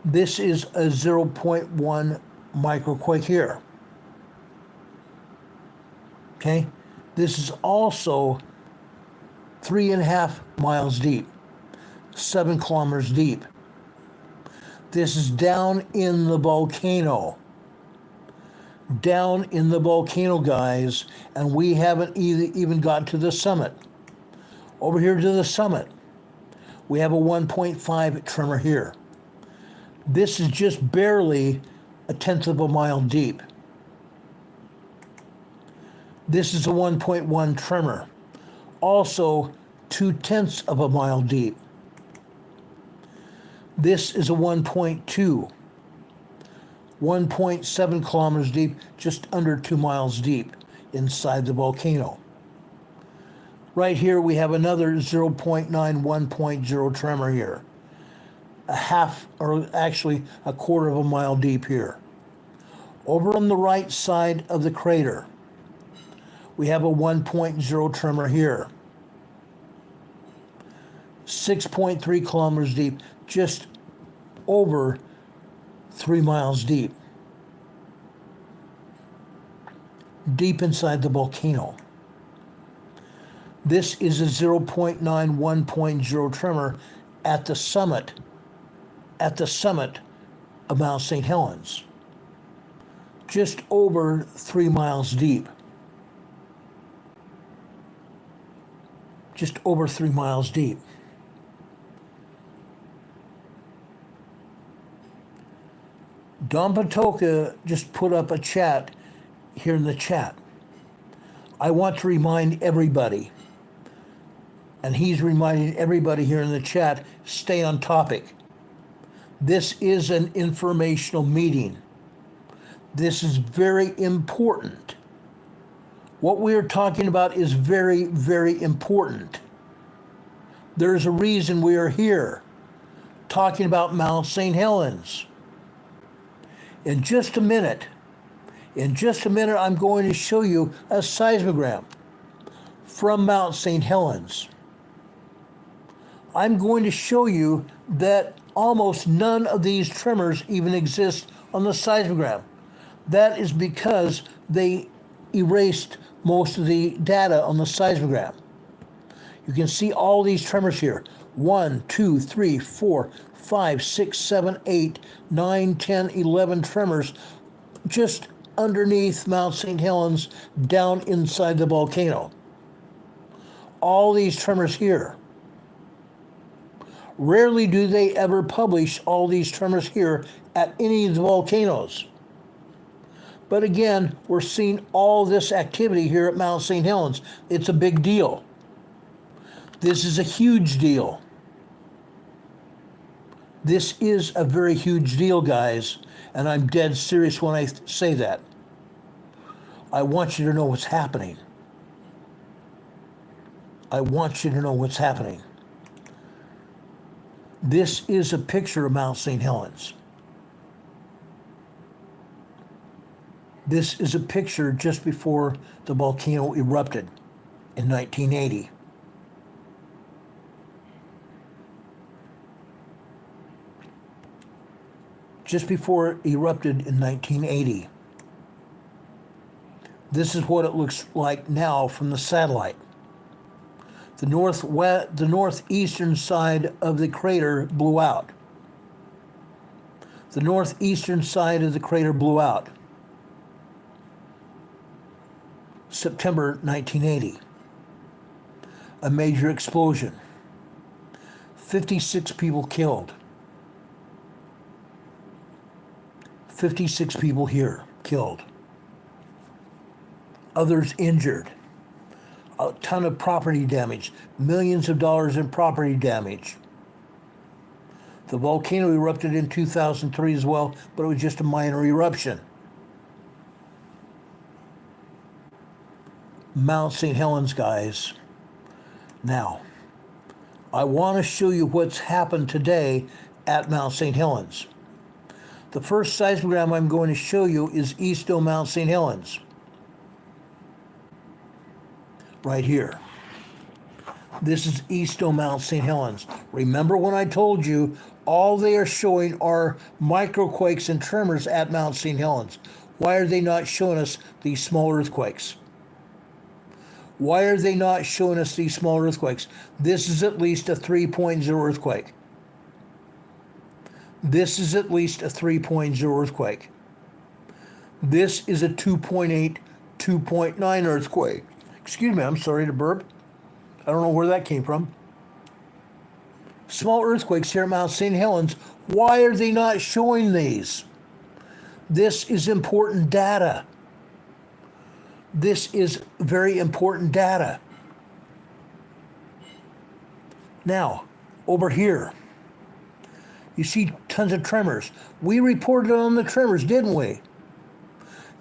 This is a 0.1 microquake here. Okay? This is also 3.5 miles deep, 7 kilometers deep. This is down in the volcano. Down in the volcano, guys, and we haven't even gotten to the summit. Over here to the summit, we have a 1.5 tremor here. This is just barely 1/10 of a mile deep. This is a 1.1 tremor, also 2/10 of a mile deep. This is a 1.2, 1.7 kilometers deep, just under 2 miles deep inside the volcano. Right here we have another 0.9, 1.0 tremor here. A half, or actually a quarter of a mile deep here. Over on the right side of the crater, we have a 1.0 tremor here. 6.3 kilometers deep, just over 3 miles deep. Deep inside the volcano. This is a 0.9, 1.0 tremor at the summit of Mount St. Helens. Just over 3 miles deep. Just over 3 miles deep. Don Patoka just put up a chat here in the chat. I want to remind everybody, and he's reminding everybody here in the chat, stay on topic. This is an informational meeting. This is very important. What we are talking about is very, very important. There's a reason we are here, talking about Mount St. Helens. In just a minute, I'm going to show you a seismogram from Mount St. Helens. I'm going to show you that almost none of these tremors even exist on the seismogram. That is because they erased most of the data on the seismogram. You can see all these tremors here. 1, 2, 3, 4, 5, 6, 7, 8, 9, 10, 11 tremors just underneath Mount St. Helens down inside the volcano. All these tremors here. Rarely do they ever publish all these tremors here at any of the volcanoes. But again, we're seeing all this activity here at Mount St. Helens. It's a big deal. This is a huge deal. This is a very huge deal, guys, and I'm dead serious when I say that. I want you to know what's happening. I want you to know what's happening. This is a picture of Mount St. Helens. This is a picture just before the volcano erupted in 1980. Just before it erupted in 1980. This is what it looks like now from the satellite. The northeastern side of the crater blew out. The northeastern side of the crater blew out. September 1980. A major explosion. 56 people killed. 56 people here killed. Others injured. A ton of property damage. Millions of dollars in property damage. The volcano erupted in 2003 as well, but it was just a minor eruption. Mount St. Helens, guys. Now, I want to show you what's happened today at Mount St. Helens. The first seismogram I'm going to show you is east of Mount St. Helens. Right here. This is east of Mount St. Helens. Remember when I told you all they are showing are microquakes and tremors at Mount St. Helens? Why are they not showing us these small earthquakes? Why are they not showing us these small earthquakes? This is at least a 3.0 earthquake. This is at least a 3.0 earthquake. This is a 2.8, 2.9 earthquake. Excuse me, I'm sorry to burp. I don't know where that came from. Small earthquakes here at Mount St. Helens. Why are they not showing these? This is important data. This is very important data. Now, over here, you see tons of tremors. We reported on the tremors, didn't we?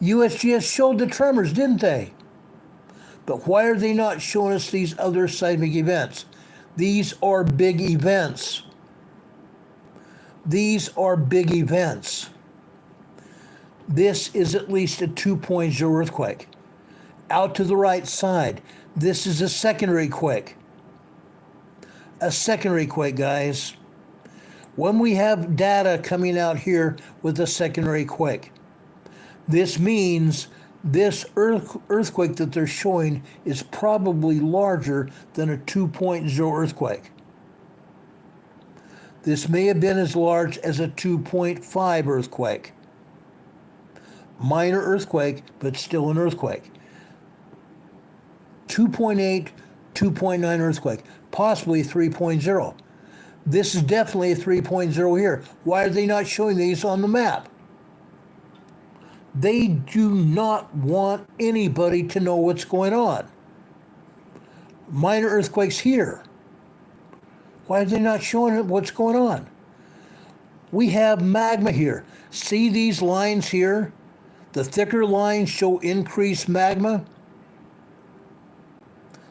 USGS showed the tremors, didn't they? But why are they not showing us these other seismic events? These are big events. These are big events. This is at least a 2.0 earthquake. Out to the right side, this is a secondary quake. A secondary quake, guys. When we have data coming out here with a secondary quake, this means this earthquake that they're showing is probably larger than a 2.0 earthquake. This may have been as large as a 2.5 earthquake. Minor earthquake, but still an earthquake. 2.8, 2.9 earthquake, possibly 3.0. This is definitely a 3.0 here. Why are they not showing these on the map? They do not want anybody to know what's going on. Minor earthquakes here. Why are they not showing what's going on? We have magma here. See these lines here? The thicker lines show increased magma.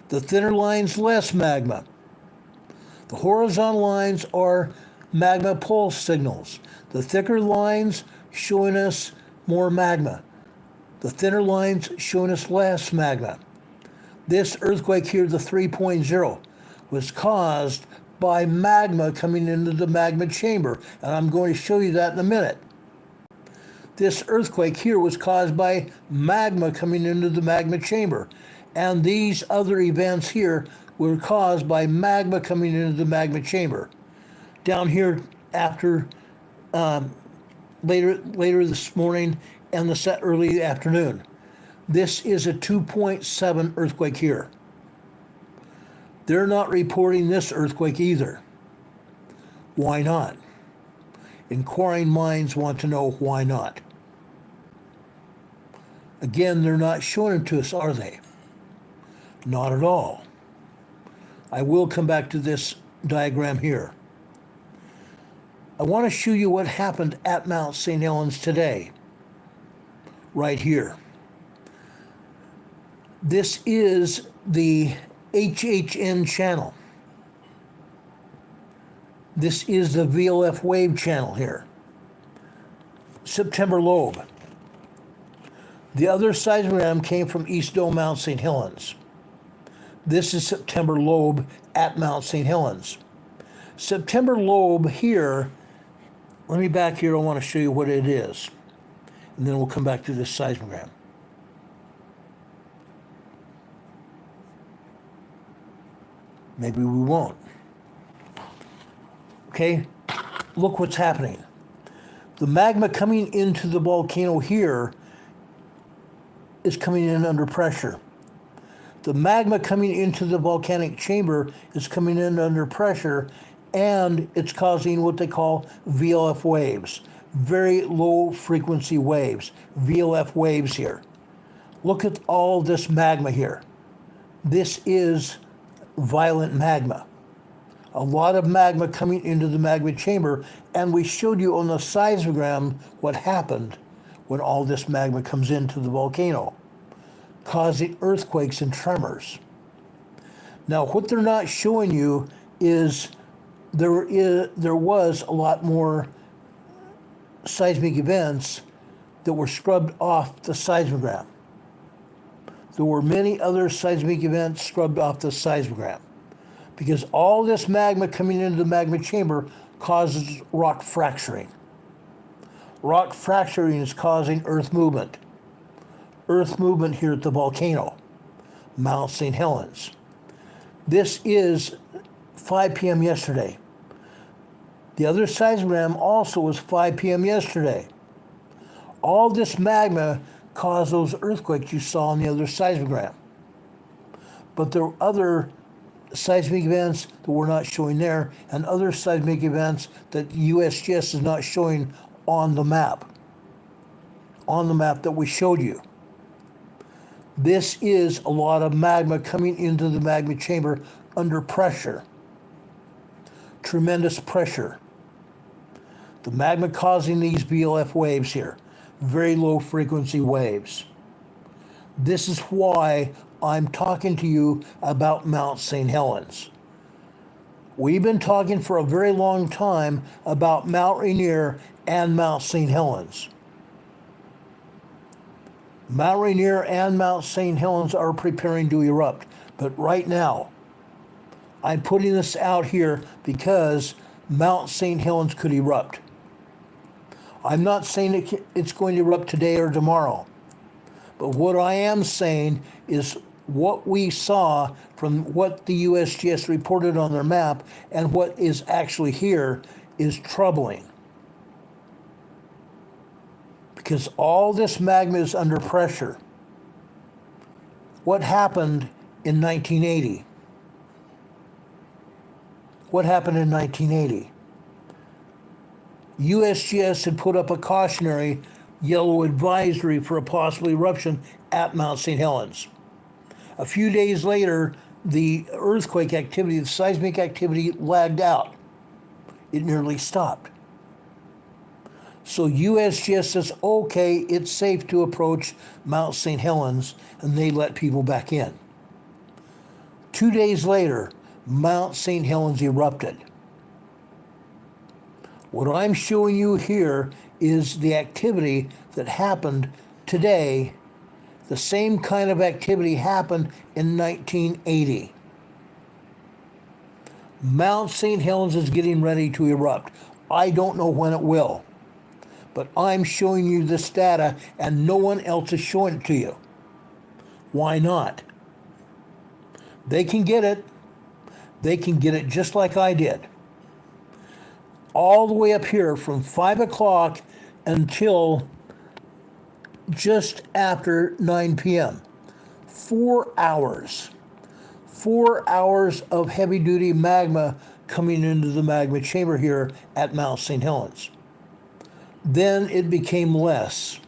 The thinner lines, less magma. The horizontal lines are magma pulse signals. The thicker lines showing us more magma. The thinner lines showing us less magma. This earthquake here, the 3.0, was caused by magma coming into the magma chamber, and I'm going to show you that in a minute. This earthquake here was caused by magma coming into the magma chamber, and these other events here were caused by magma coming into the magma chamber. Down here after later this morning and the early afternoon. This is a 2.7 earthquake here. They're not reporting this earthquake either. Why not? Inquiring minds want to know why not. Again, they're not showing it to us, are they? Not at all. I will come back to this diagram here. I want to show you what happened at Mount St. Helens today, right here. This is the HHN channel. This is the VLF wave channel here. September lobe. The other seismogram came from east of Mount St. Helens. This is September lobe at Mount St. Helens. September lobe here, let me back here, I want to show you what it is. And then we'll come back to this seismogram. Maybe we won't. Okay, look what's happening. The magma coming into the volcano here is coming in under pressure. The magma coming into the volcanic chamber is coming in under pressure, and it's causing what they call VLF waves, very low frequency waves, VLF waves here. Look at all this magma here. This is violent magma. A lot of magma coming into the magma chamber, and we showed you on the seismogram what happened when all this magma comes into the volcano, causing earthquakes and tremors. Now, what they're not showing you is there was a lot more seismic events that were scrubbed off the seismogram. There were many other seismic events scrubbed off the seismogram. because all this magma coming into the magma chamber causes rock fracturing. Rock fracturing is causing earth movement. Earth movement here at the volcano, Mount St. Helens. This is 5 p.m. yesterday. The other seismogram also was 5 p.m. yesterday. All this magma caused those earthquakes you saw in the other seismogram. But there were other seismic events that we're not showing there, and other seismic events that USGS is not showing on the map that we showed you. This is a lot of magma coming into the magma chamber under pressure. Tremendous pressure. The magma causing these BLF waves here, very low frequency waves. This is why I'm talking to you about Mount St. Helens. We've been talking for a very long time about Mount Rainier and Mount St. Helens. Mount Rainier and Mount St. Helens are preparing to erupt, but right now, I'm putting this out here because Mount St. Helens could erupt. I'm not saying it's going to erupt today or tomorrow, but what I am saying is what we saw from what the USGS reported on their map and what is actually here is troubling. Because all this magma is under pressure. What happened in 1980? What happened in 1980? USGS had put up a cautionary yellow advisory for a possible eruption at Mount St. Helens. A few days later, the earthquake activity, the seismic activity lagged out. It nearly stopped. So USGS says, okay, it's safe to approach Mount St. Helens, and they let people back in. 2 days later, Mount St. Helens erupted. What I'm showing you here is the activity that happened today. The same kind of activity happened in 1980. Mount St. Helens is getting ready to erupt. I don't know when it will, but I'm showing you this data and no one else is showing it to you. Why not? They can get it. They can get it just like I did. All the way up here from 5 o'clock until just after 9 p.m. 4 hours. 4 hours of heavy-duty magma coming into the magma chamber here at Mount St. Helens. Then it became less.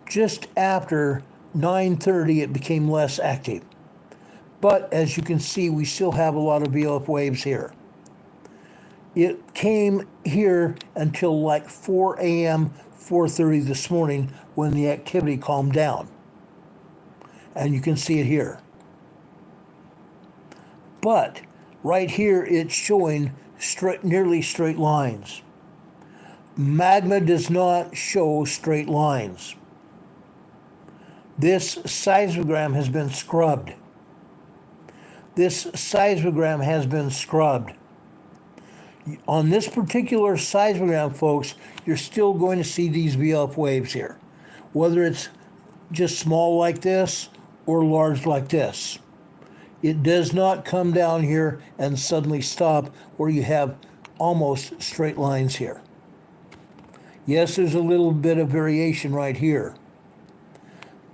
Just after 9:30, it became less active. But as you can see, we still have a lot of VLF waves here. It came here until like 4 a.m., 4:30 this morning when the activity calmed down. And you can see it here. But right here, it's showing nearly straight lines. Magma does not show straight lines. This seismogram has been scrubbed. This seismogram has been scrubbed. On this particular seismogram, folks, you're still going to see these VLF waves here, whether it's just small like this or large like this. It does not come down here and suddenly stop where you have almost straight lines here. Yes, there's a little bit of variation right here,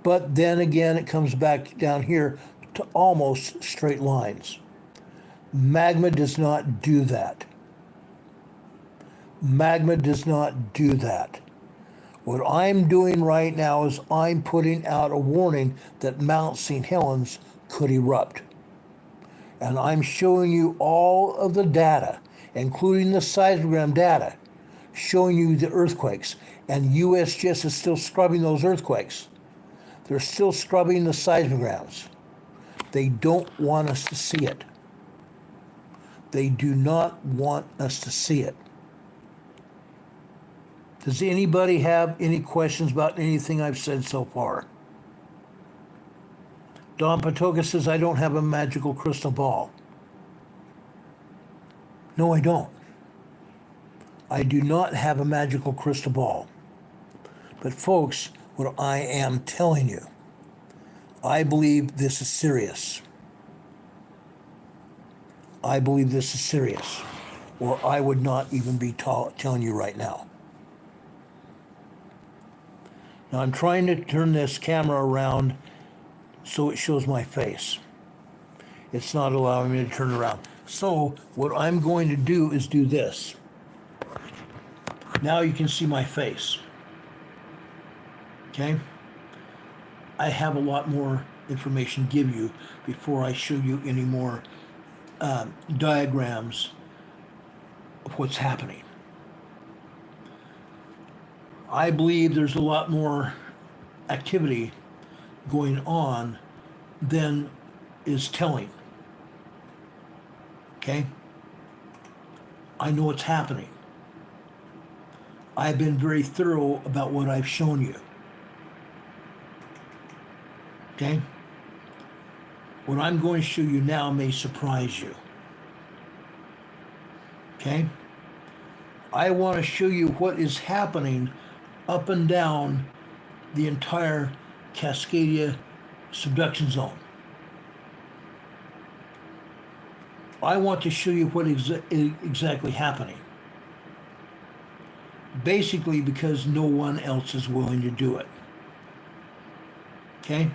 but then again, it comes back down here to almost straight lines. Magma does not do that. Magma does not do that. What I'm doing right now is I'm putting out a warning that Mount St. Helens could erupt. And I'm showing you all of the data, including the seismogram data, showing you the earthquakes. And USGS is still scrubbing those earthquakes. They're still scrubbing the seismograms. They don't want us to see it. They do not want us to see it. Does anybody have any questions about anything I've said so far? Don Patoka says, I don't have a magical crystal ball. No, I don't. I do not have a magical crystal ball. But folks, what I am telling you, I believe this is serious. I believe this is serious, or I would not even be telling you right now. Now I'm trying to turn this camera around so it shows my face. It's not allowing me to turn around. So what I'm going to do is do this. Now you can see my face. Okay? I have a lot more information to give you before I show you any more diagrams of what's happening. I believe there's a lot more activity going on than is telling. Okay? I know what's happening. I've been very thorough about what I've shown you. Okay? What I'm going to show you now may surprise you. Okay? I want to show you what is happening up and down the entire Cascadia subduction zone. I want to show you what is exactly happening. Basically because no one else is willing to do it. Okay?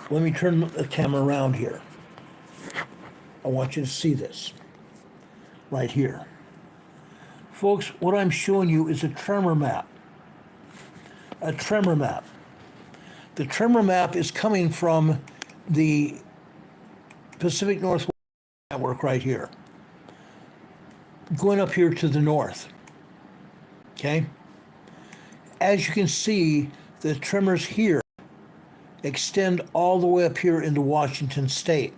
Let me turn the camera around here. I want you to see this right here. Folks, what I'm showing you is a tremor map. A tremor map. The tremor map is coming from the Pacific Northwest Network right here. Going up here to the north. Okay? As you can see, the tremors here extend all the way up here into Washington State,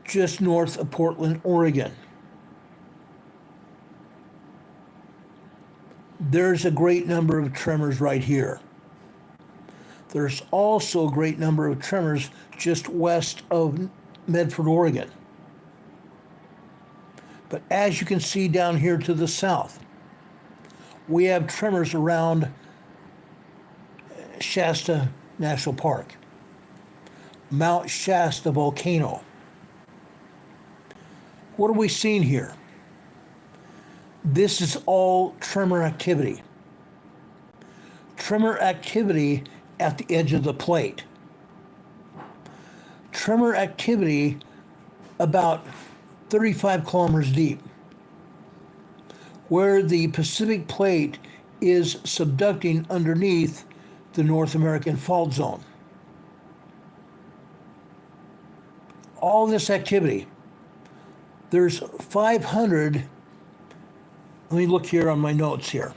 just north of Portland, Oregon. There's a great number of tremors right here. There's also a great number of tremors just west of Medford, Oregon. But as you can see down here to the south, we have tremors around Shasta National Park, Mount Shasta volcano. What are we seeing here? This is all tremor activity. Tremor activity at the edge of the plate. Tremor activity about 35 kilometers deep, where the Pacific plate is subducting underneath the North American fault zone. All this activity, there's 500, let me look here on my notes here.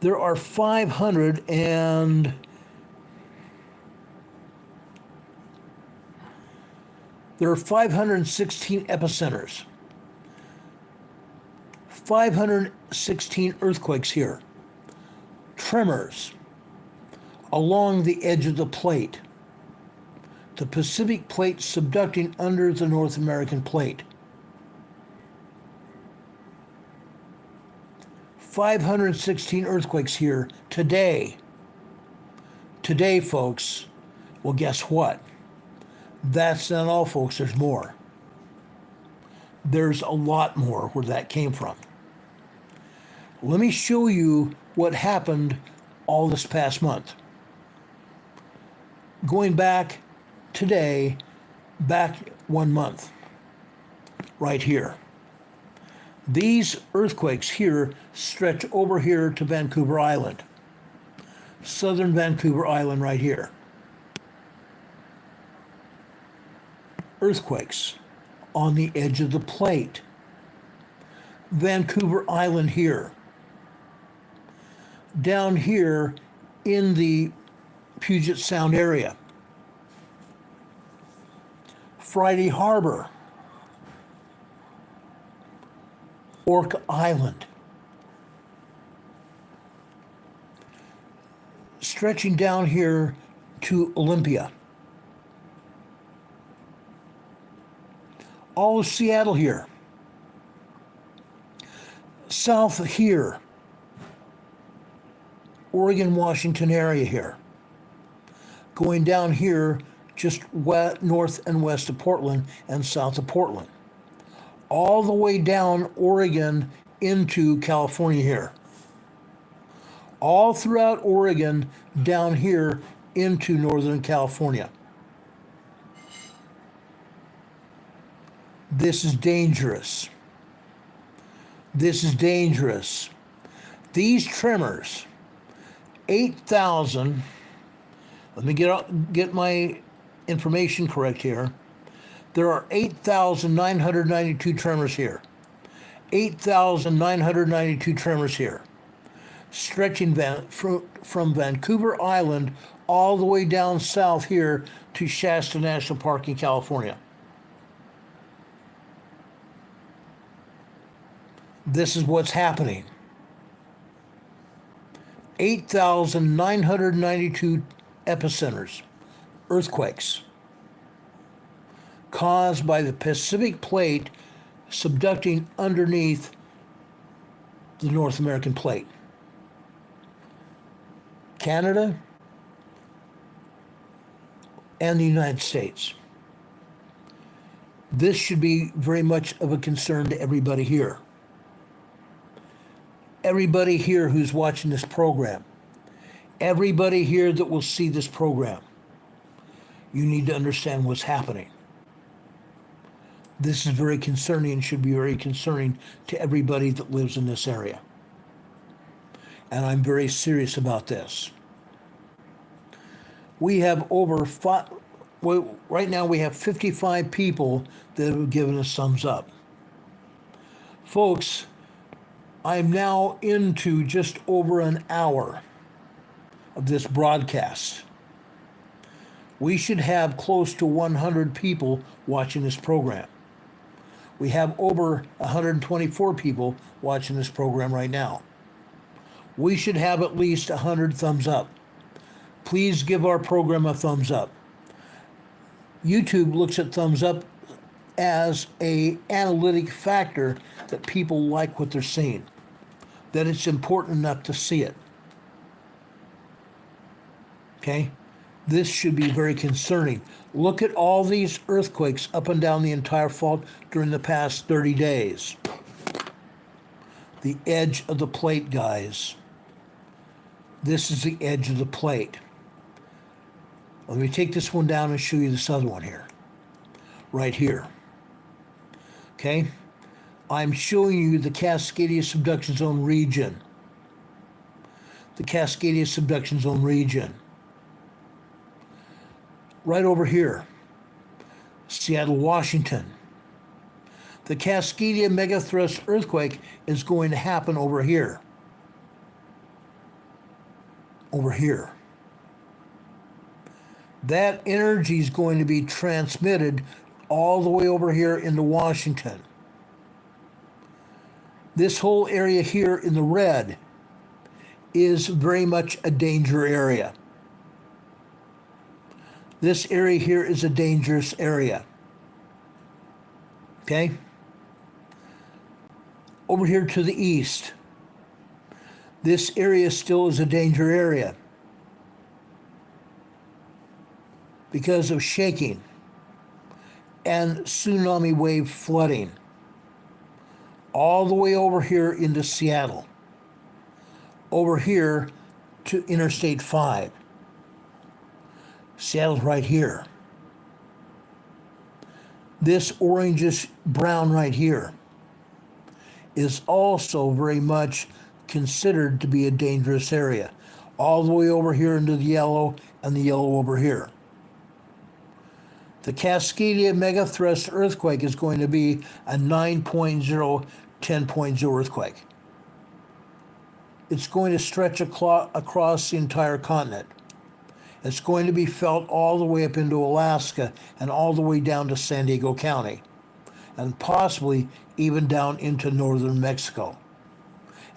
There are 516 epicenters, 516 earthquakes here, tremors along the edge of the plate, the Pacific plate subducting under the North American plate. 516 earthquakes here today. Today, folks. Well, guess what? That's not all, folks. There's more. There's a lot more where that came from. Let me show you what happened all this past month. Going back today, back 1 month, right here. These earthquakes here stretch over here to Vancouver Island. Southern Vancouver Island right here. Earthquakes on the edge of the plate. Vancouver Island here. Down here in the Puget Sound area. Friday Harbor. Orca Island. Stretching down here to Olympia. all of Seattle here. South here, Oregon, Washington area here. Going down here, just north and west of Portland and south of Portland. All the way down Oregon into California here. All throughout Oregon, down here into Northern California. This is dangerous. This is dangerous. These tremors, 8,000, let me get my information correct here. There are 8,992 tremors here. 8,992 tremors here. Stretching from Vancouver Island all the way down south here to Shasta National Park in California. This is what's happening. 8,992 epicenters, earthquakes, caused by the Pacific Plate subducting underneath the North American Plate. Canada and the United States. This should be very much of a concern to everybody here. Everybody here who's watching this program. Everybody here that will see this program. You need to understand what's happening. This is very concerning and should be very concerning to everybody that lives in this area. And I'm very serious about this. We have right now we have 55 people that have given us thumbs up. Folks, I'm now into just over an hour of this broadcast. We should have close to 100 people watching this program. We have over 124 people watching this program right now. We should have at least 100 thumbs up. Please give our program a thumbs up. YouTube looks at thumbs up as an analytic factor that people like what they're seeing, that it's important enough to see it. Okay? This should be very concerning. Look at all these earthquakes up and down the entire fault during the past 30 days. The edge of the plate, guys. This is the edge of the plate. Let me take this one down and show you this other one here. Right here. Okay? I'm showing you the Cascadia Subduction Zone region. The Cascadia Subduction Zone region. Right over here. Seattle, Washington. The Cascadia Megathrust earthquake is going to happen over here. Over here. That energy is going to be transmitted all the way over here into Washington. This whole area here in the red is very much a danger area. This area here is a dangerous area. Okay? Over here to the east, this area still is a danger area because of shaking and tsunami wave flooding. All the way over here into Seattle. Over here to Interstate 5. Seattle's right here. This orangish brown right here is also very much considered to be a dangerous area. All the way over here into the yellow and the yellow over here. The Cascadia Megathrust earthquake is going to be a 9.0, 10.0 earthquake. It's going to stretch across the entire continent. It's going to be felt all the way up into Alaska and all the way down to San Diego County, and possibly even down into northern Mexico,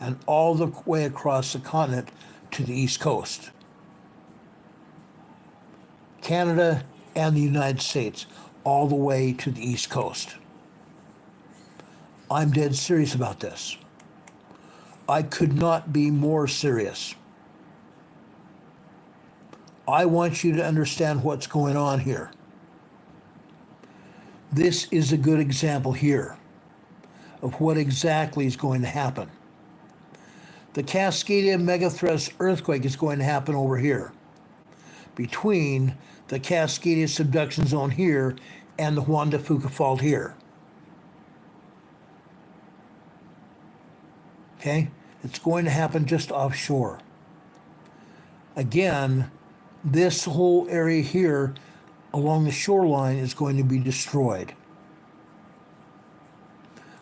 and all the way across the continent to the East Coast. Canada and the United States, all the way to the East Coast. I'm dead serious about this. I could not be more serious. I want you to understand what's going on here. This is a good example here of what exactly is going to happen. The Cascadia megathrust earthquake is going to happen over here, between the Cascadia subduction zone here and the Juan de Fuca fault here. Okay? It's going to happen just offshore. Again, this whole area here along the shoreline is going to be destroyed.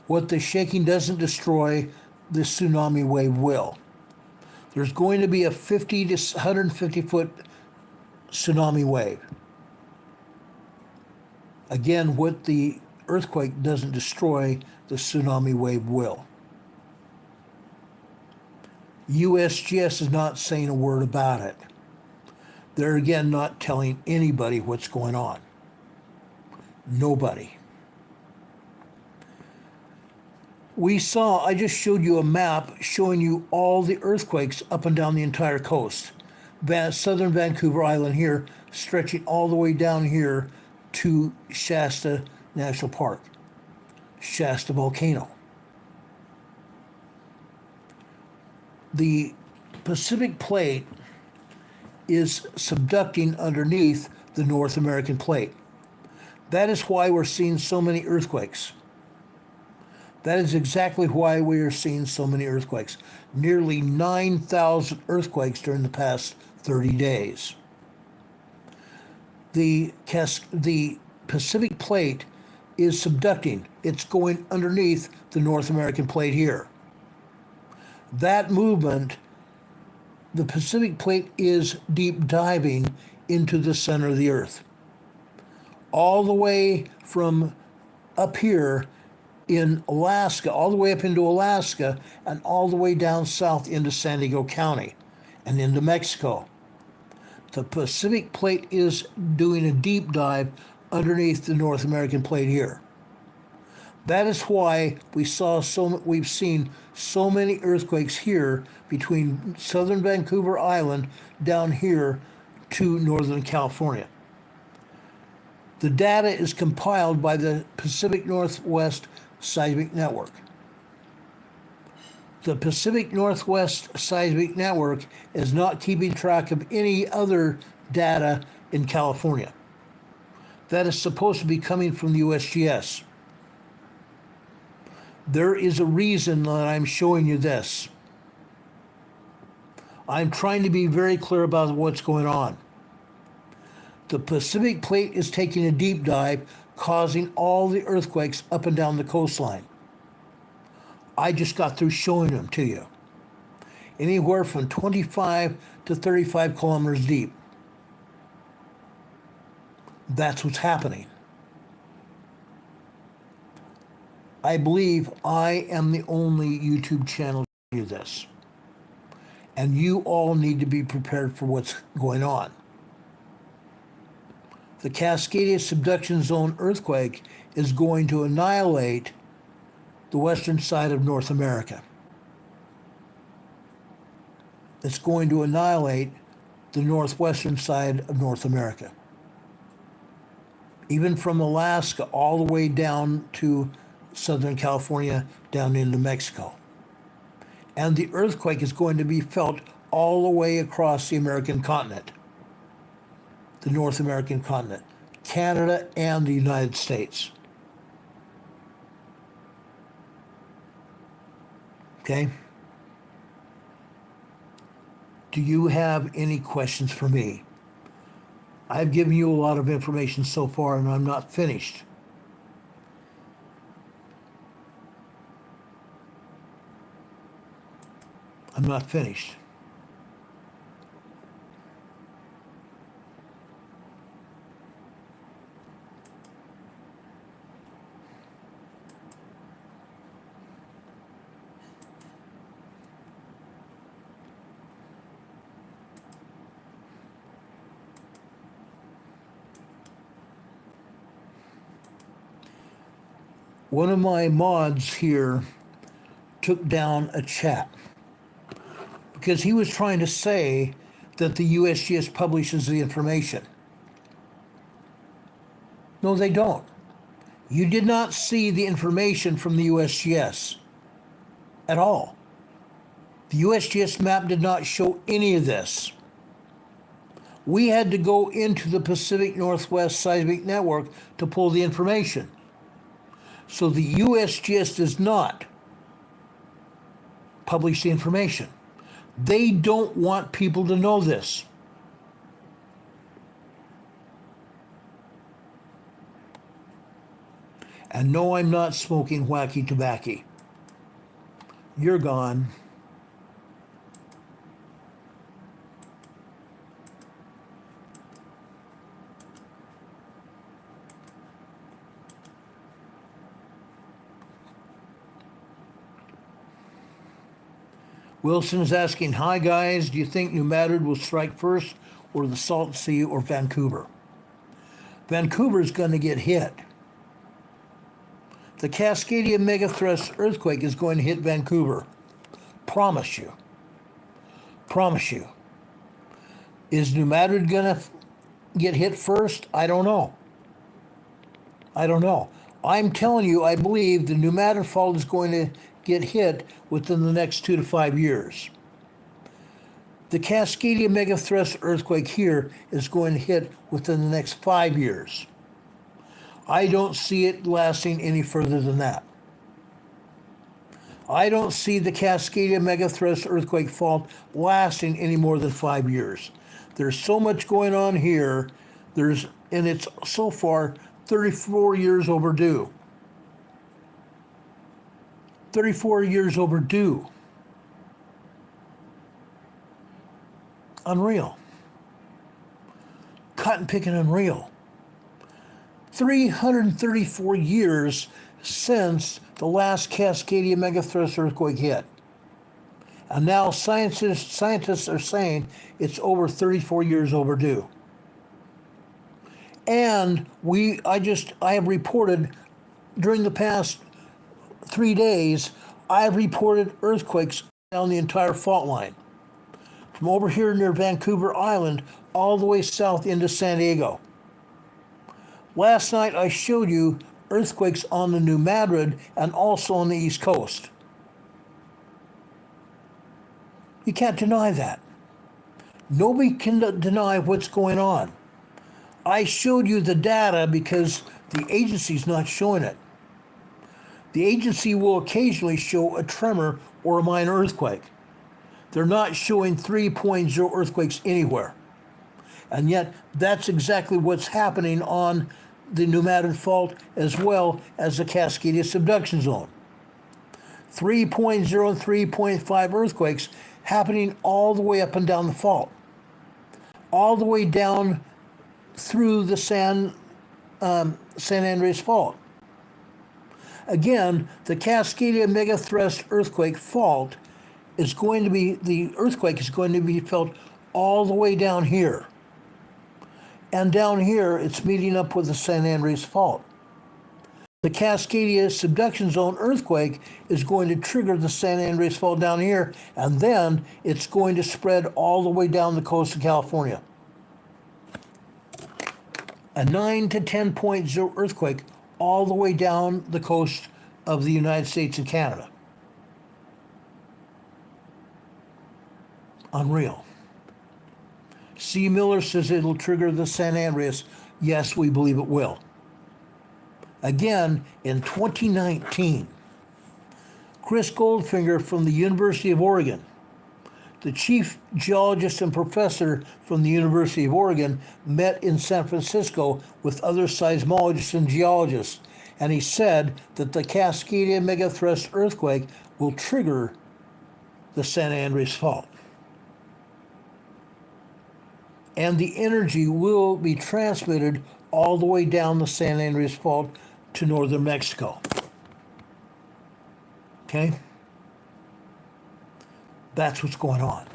What the shaking doesn't destroy, the tsunami wave will. There's going to be a 50 to 150 foot tsunami wave. Again, what the earthquake doesn't destroy, the tsunami wave will. USGS is not saying a word about it. They're again not telling anybody what's going on. Nobody. I just showed you a map showing you all the earthquakes up and down the entire coast. Southern Vancouver Island here, stretching all the way down here to Shasta National Park, Shasta Volcano. The Pacific Plate is subducting underneath the North American Plate. That is why we're seeing so many earthquakes. That is exactly why we are seeing so many earthquakes. Nearly 9,000 earthquakes during the past 30 days. The Pacific Plate is subducting. It's going underneath the North American Plate here. That movement, the Pacific Plate is deep diving into the center of the Earth. All the way from up here in Alaska, all the way up into Alaska, and all the way down south into San Diego County and into Mexico. The Pacific Plate is doing a deep dive underneath the North American Plate here. That is why we've seen so many earthquakes here between southern Vancouver Island down here to northern California. The data is compiled by the Pacific Northwest Seismic Network. The Pacific Northwest Seismic Network is not keeping track of any other data in California. That is supposed to be coming from the USGS. There is a reason that I'm showing you this. I'm trying to be very clear about what's going on. The Pacific Plate is taking a deep dive, causing all the earthquakes up and down the coastline. I just got through showing them to you. Anywhere from 25 to 35 kilometers deep. That's what's happening. I believe I am the only YouTube channel to do this. And you all need to be prepared for what's going on. The Cascadia subduction zone earthquake is going to annihilate the western side of North America. It's going to annihilate the northwestern side of North America. Even from Alaska all the way down to Southern California, down into Mexico. And the earthquake is going to be felt all the way across the American continent. The North American continent, Canada, and the United States. Okay? Do you have any questions for me? I've given you a lot of information so far, and I'm not finished. I'm not finished. one of my mods here took down a chat because he was trying to say that the USGS publishes the information. No, they don't. You did not see the information from the USGS at all. The USGS map did not show any of this. We had to go into the Pacific Northwest Seismic Network to pull the information. So the USGS does not publish the information. They don't want people to know this. And no, I'm not smoking wacky tobacco. You're gone. Wilson is asking, hi guys, do you think New Madrid will strike first, or the Salton Sea, or Vancouver? Vancouver is going to get hit. The Cascadia megathrust earthquake is going to hit Vancouver. Promise you. Promise you. Is New Madrid going to get hit first? I don't know. I don't know. I'm telling you, I believe the New Madrid fault is going to get hit within the next 2 to 5 years. The Cascadia megathrust earthquake here is going to hit within the next 5 years. I don't see it lasting any further than that. I don't see the Cascadia megathrust earthquake fault lasting any more than 5 years. There's so much going on here, and it's so far 34 years overdue. 34 years overdue. Unreal. Cotton picking unreal. 334 years since the last Cascadia megathrust earthquake hit. And now scientists are saying it's over 34 years overdue. And I have reported during the past 3 days, I have reported earthquakes down the entire fault line. From over here near Vancouver Island, all the way south into San Diego. Last night I showed you earthquakes on the New Madrid and also on the East Coast. You can't deny that. Nobody can deny what's going on. I showed you the data because the agency's not showing it. The agency will occasionally show a tremor or a minor earthquake. They're not showing 3.0 earthquakes anywhere. And yet, that's exactly what's happening on the New Madrid fault as well as the Cascadia subduction zone. 3.0 and 3.5 earthquakes happening all the way up and down the fault. All the way down through the San Andreas fault. Again, the Cascadia megathrust earthquake fault the earthquake is going to be felt all the way down here. And down here, it's meeting up with the San Andreas fault. The Cascadia subduction zone earthquake is going to trigger the San Andreas fault down here, and then it's going to spread all the way down the coast of California. A 9 to 10.0 earthquake all the way down the coast of the United States and Canada. Unreal. C. Miller says it'll trigger the San Andreas. Yes, we believe it will. Again, in 2019, Chris Goldfinger from the University of Oregon, the chief geologist and professor from the University of Oregon, met in San Francisco with other seismologists and geologists, and he said that the Cascadia megathrust earthquake will trigger the San Andreas fault. And the energy will be transmitted all the way down the San Andreas fault to northern Mexico. Okay? That's what's going on.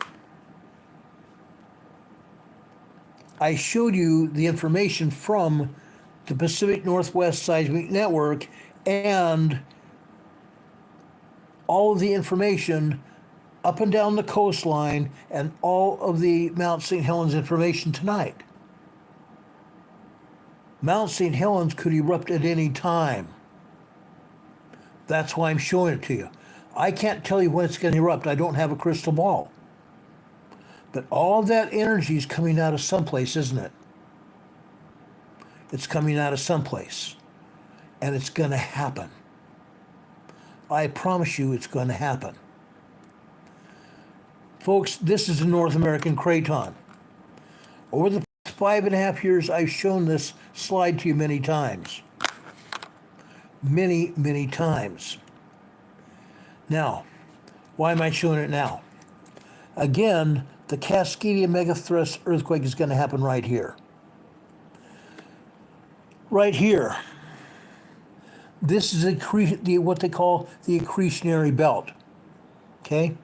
I showed you the information from the Pacific Northwest Seismic Network and all of the information up and down the coastline and all of the Mount St. Helens information tonight. Mount St. Helens could erupt at any time. That's why I'm showing it to you. I can't tell you when it's going to erupt. I don't have a crystal ball. But all that energy is coming out of someplace, isn't it? It's coming out of someplace. And it's going to happen. I promise you it's going to happen. Folks, this is the North American Craton. Over the past 5.5 years, I've shown this slide to you many times. Many, many times. Now, why am I showing it now? Again, the Cascadia megathrust earthquake is going to happen right here. Right here. This is what they call the accretionary belt. Okay?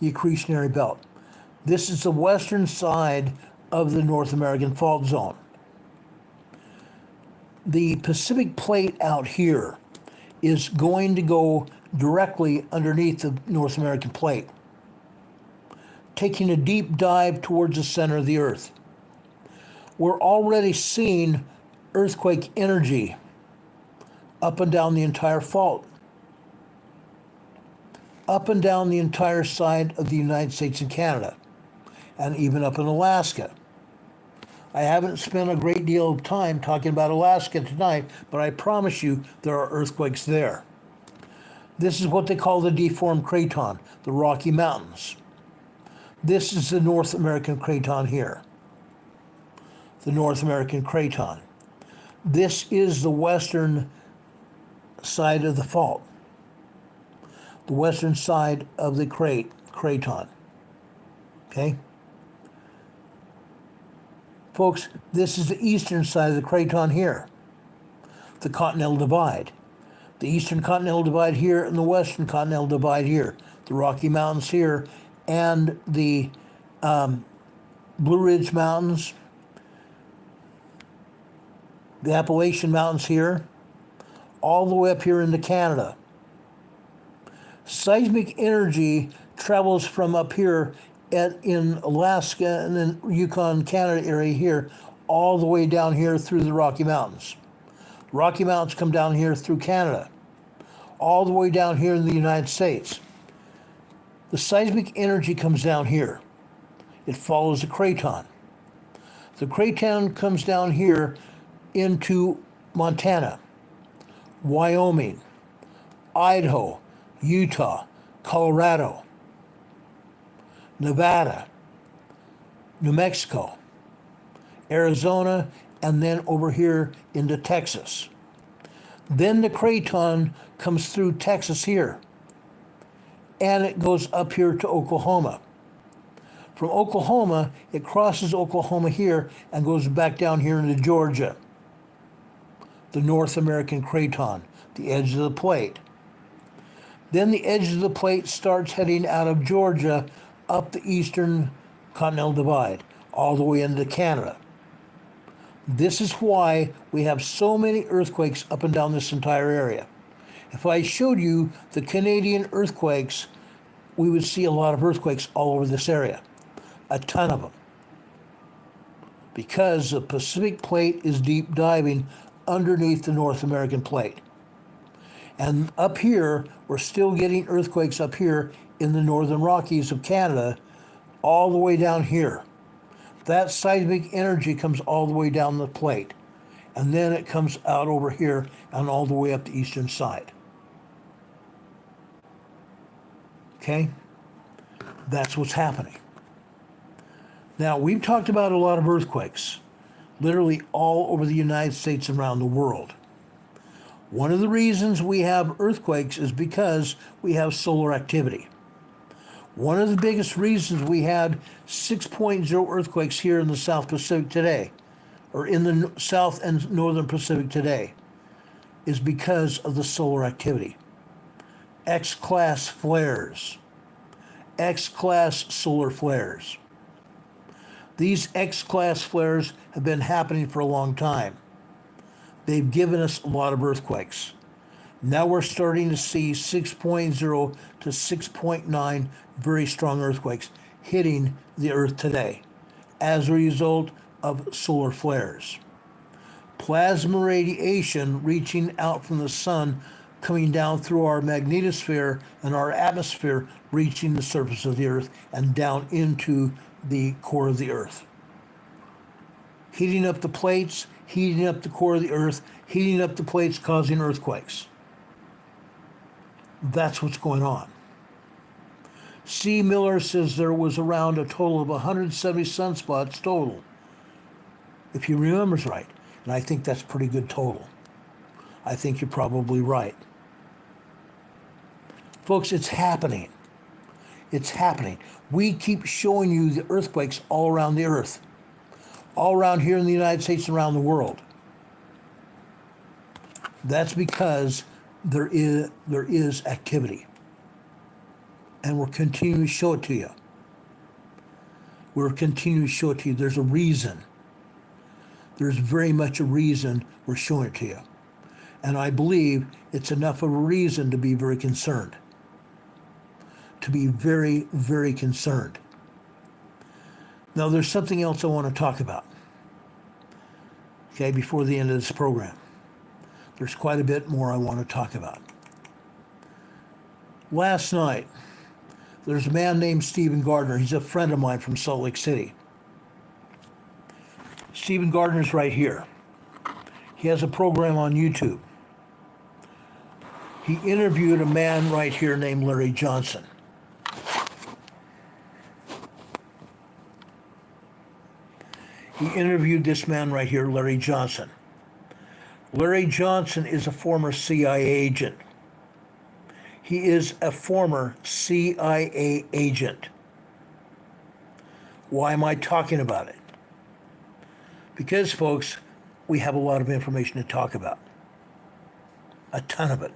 The accretionary belt. This is the western side of the North American fault zone. The Pacific plate out here is going to go directly underneath the North American plate, taking a deep dive towards the center of the Earth. We're already seeing earthquake energy up and down the entire fault, up and down the entire side of the United States and Canada, and even up in Alaska. I haven't spent a great deal of time talking about Alaska tonight, but I promise you there are earthquakes there. This is what they call the deformed craton, the Rocky Mountains. This is the North American Craton here. The North American Craton. This is the western side of the fault. The western side of the craton. Okay? Folks, this is the eastern side of the craton here. The Continental Divide. The Eastern Continental Divide here and the Western Continental Divide here. The Rocky Mountains here and the Blue Ridge Mountains. The Appalachian Mountains here. All the way up here into Canada. Seismic energy travels from up here in Alaska and then Yukon, Canada area here, all the way down here through the Rocky Mountains. Rocky Mountains come down here through Canada, all the way down here in the United States. The seismic energy comes down here. It follows the craton. The craton comes down here into Montana, Wyoming, Idaho, Utah, Colorado, Nevada, New Mexico, Arizona, and then over here into Texas. Then the craton comes through Texas here, and it goes up here to Oklahoma. From Oklahoma, it crosses Oklahoma here and goes back down here into Georgia. The North American Craton, the edge of the plate. Then the edge of the plate starts heading out of Georgia up the Eastern Continental Divide, all the way into Canada. This is why we have so many earthquakes up and down this entire area. If I showed you the Canadian earthquakes, we would see a lot of earthquakes all over this area. A ton of them. Because the Pacific plate is deep diving underneath the North American plate. And up here, we're still getting earthquakes up here in the Northern Rockies of Canada, all the way down here. That seismic energy comes all the way down the plate. And then it comes out over here and all the way up the eastern side. Okay? That's what's happening. Now, we've talked about a lot of earthquakes, literally all over the United States and around the world. One of the reasons we have earthquakes is because we have solar activity. One of the biggest reasons we had 6.0 earthquakes here in the South Pacific today, or in the South and Northern Pacific today, is because of the solar activity. X-class flares, X-class solar flares. These X-class flares have been happening for a long time. They've given us a lot of earthquakes. Now we're starting to see 6.0 to 6.9 very strong earthquakes hitting the Earth today as a result of solar flares. Plasma radiation reaching out from the sun, coming down through our magnetosphere and our atmosphere, reaching the surface of the Earth and down into the core of the Earth. Heating up the plates, heating up the core of the Earth, heating up the plates, causing earthquakes. That's what's going on. C. Miller says there was around a total of 170 sunspots total, if he remembers right. And I think that's pretty good total. I think you're probably right. Folks, it's happening. It's happening. We keep showing you the earthquakes all around the Earth, all around here in the United States and around the world. That's because there is activity. And we're continuing to show it to you. We're continuing to show it to you. There's a reason. There's very much a reason we're showing it to you. And I believe it's enough of a reason to be very concerned. To be very, very concerned. Now, there's something else I want to talk about. Okay, before the end of this program. There's quite a bit more I want to talk about. Last night, there's a man named Stephen Gardner. He's a friend of mine from Salt Lake City. Stephen Gardner's right here. He has a program on YouTube. He interviewed a man right here named Larry Johnson. He interviewed this man right here, Larry Johnson. Larry Johnson is a former CIA agent. He is a former CIA agent. Why am I talking about it? Because, folks, we have a lot of information to talk about. A ton of it.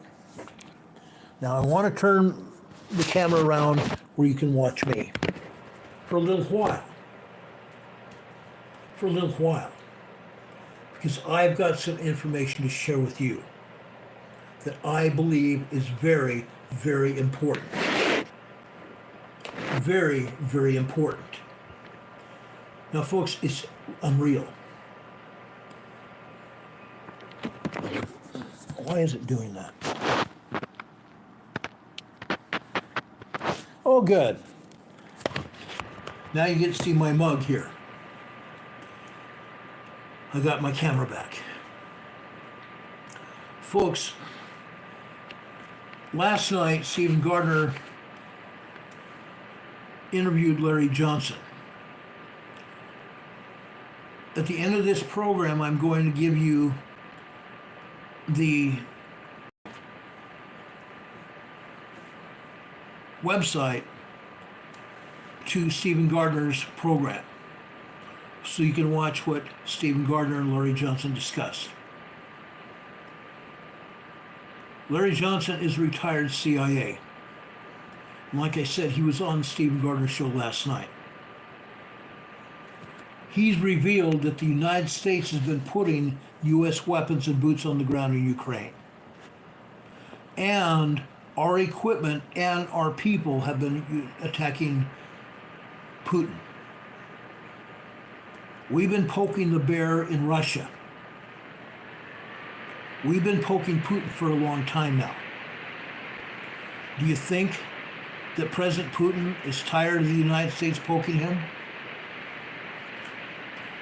Now, I want to turn the camera around where you can watch me for a little while. For a little while. Because I've got some information to share with you that I believe is very, very important. Very, very important. Now, folks, it's unreal. Why is it doing that? Oh, good. Now you get to see my mug here. I got my camera back. Folks, last night, Stephen Gardner interviewed Larry Johnson. At the end of this program, I'm going to give you the website to Stephen Gardner's program, so you can watch what Stephen Gardner and Larry Johnson discussed. Larry Johnson is retired CIA. And like I said, he was on Stephen Gardner's show last night. He's revealed that the United States has been putting U.S. weapons and boots on the ground in Ukraine. And our equipment and our people have been attacking Putin. We've been poking the bear in Russia. We've been poking Putin for a long time now. Do you think that President Putin is tired of the United States poking him?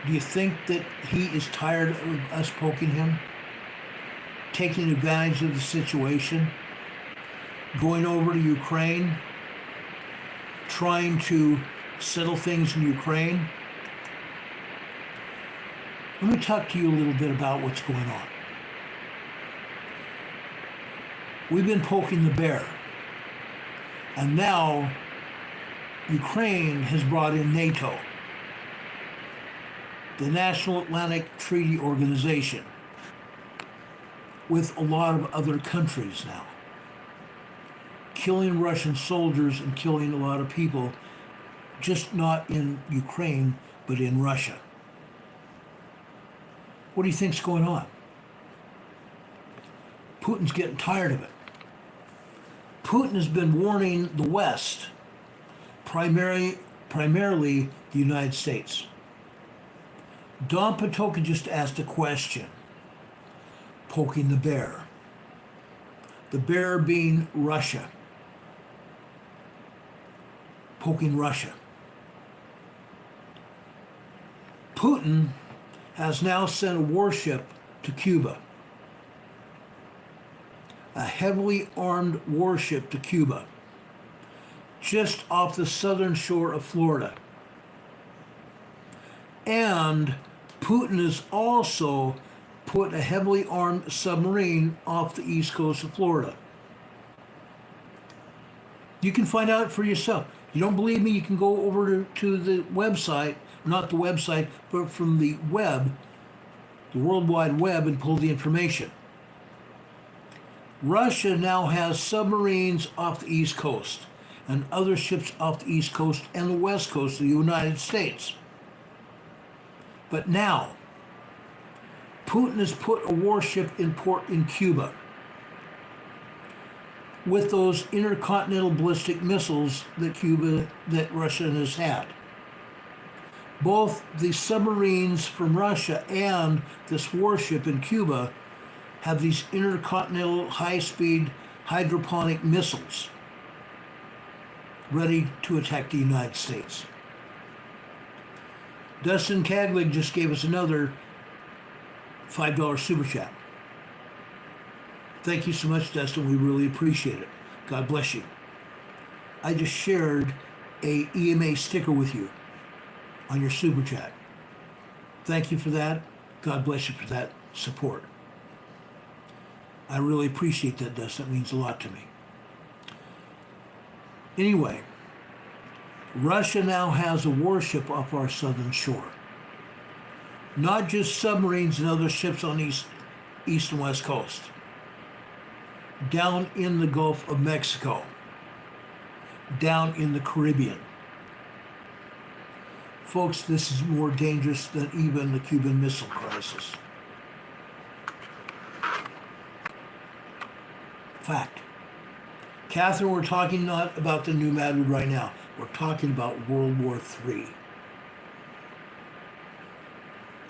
Do you think that he is tired of us poking him? Taking advantage of the situation? Going over to Ukraine? Trying to settle things in Ukraine? Let me talk to you a little bit about what's going on. We've been poking the bear. And now Ukraine has brought in NATO, the National Atlantic Treaty Organization, with a lot of other countries now, killing Russian soldiers and killing a lot of people, just not in Ukraine, but in Russia. What do you think's going on? Putin's getting tired of it. Putin has been warning the West, primarily the United States. Don Patoka just asked a question, poking the bear. The bear being Russia. Poking Russia. Putin has now sent a warship to Cuba. A heavily armed warship to Cuba, just off the southern shore of Florida. And Putin has also put a heavily armed submarine off the east coast of Florida. You can find out for yourself. You don't believe me, you can go over to the website, not the website, but from the web, the World Wide Web, and pull the information. Russia now has submarines off the east coast and other ships off the east coast and the west coast of the United States. But now, Putin has put a warship in port in Cuba with those intercontinental ballistic missiles that Russia has had. Both the submarines from Russia and this warship in Cuba have these intercontinental high-speed hydroponic missiles ready to attack the United States. Dustin Caglig just gave us another $5 super chat. Thank you so much, Dustin. We really appreciate it. God bless you. I just shared a EMA sticker with you on your super chat. Thank you for that. God bless you for that support. I really appreciate that, Dustin. It means a lot to me. Anyway, Russia now has a warship off our southern shore. Not just submarines and other ships on east and west coast. Down in the Gulf of Mexico. Down in the Caribbean. Folks, this is more dangerous than even the Cuban Missile Crisis. Fact. Catherine, we're talking not about the New Madrid right now. We're talking about World War III.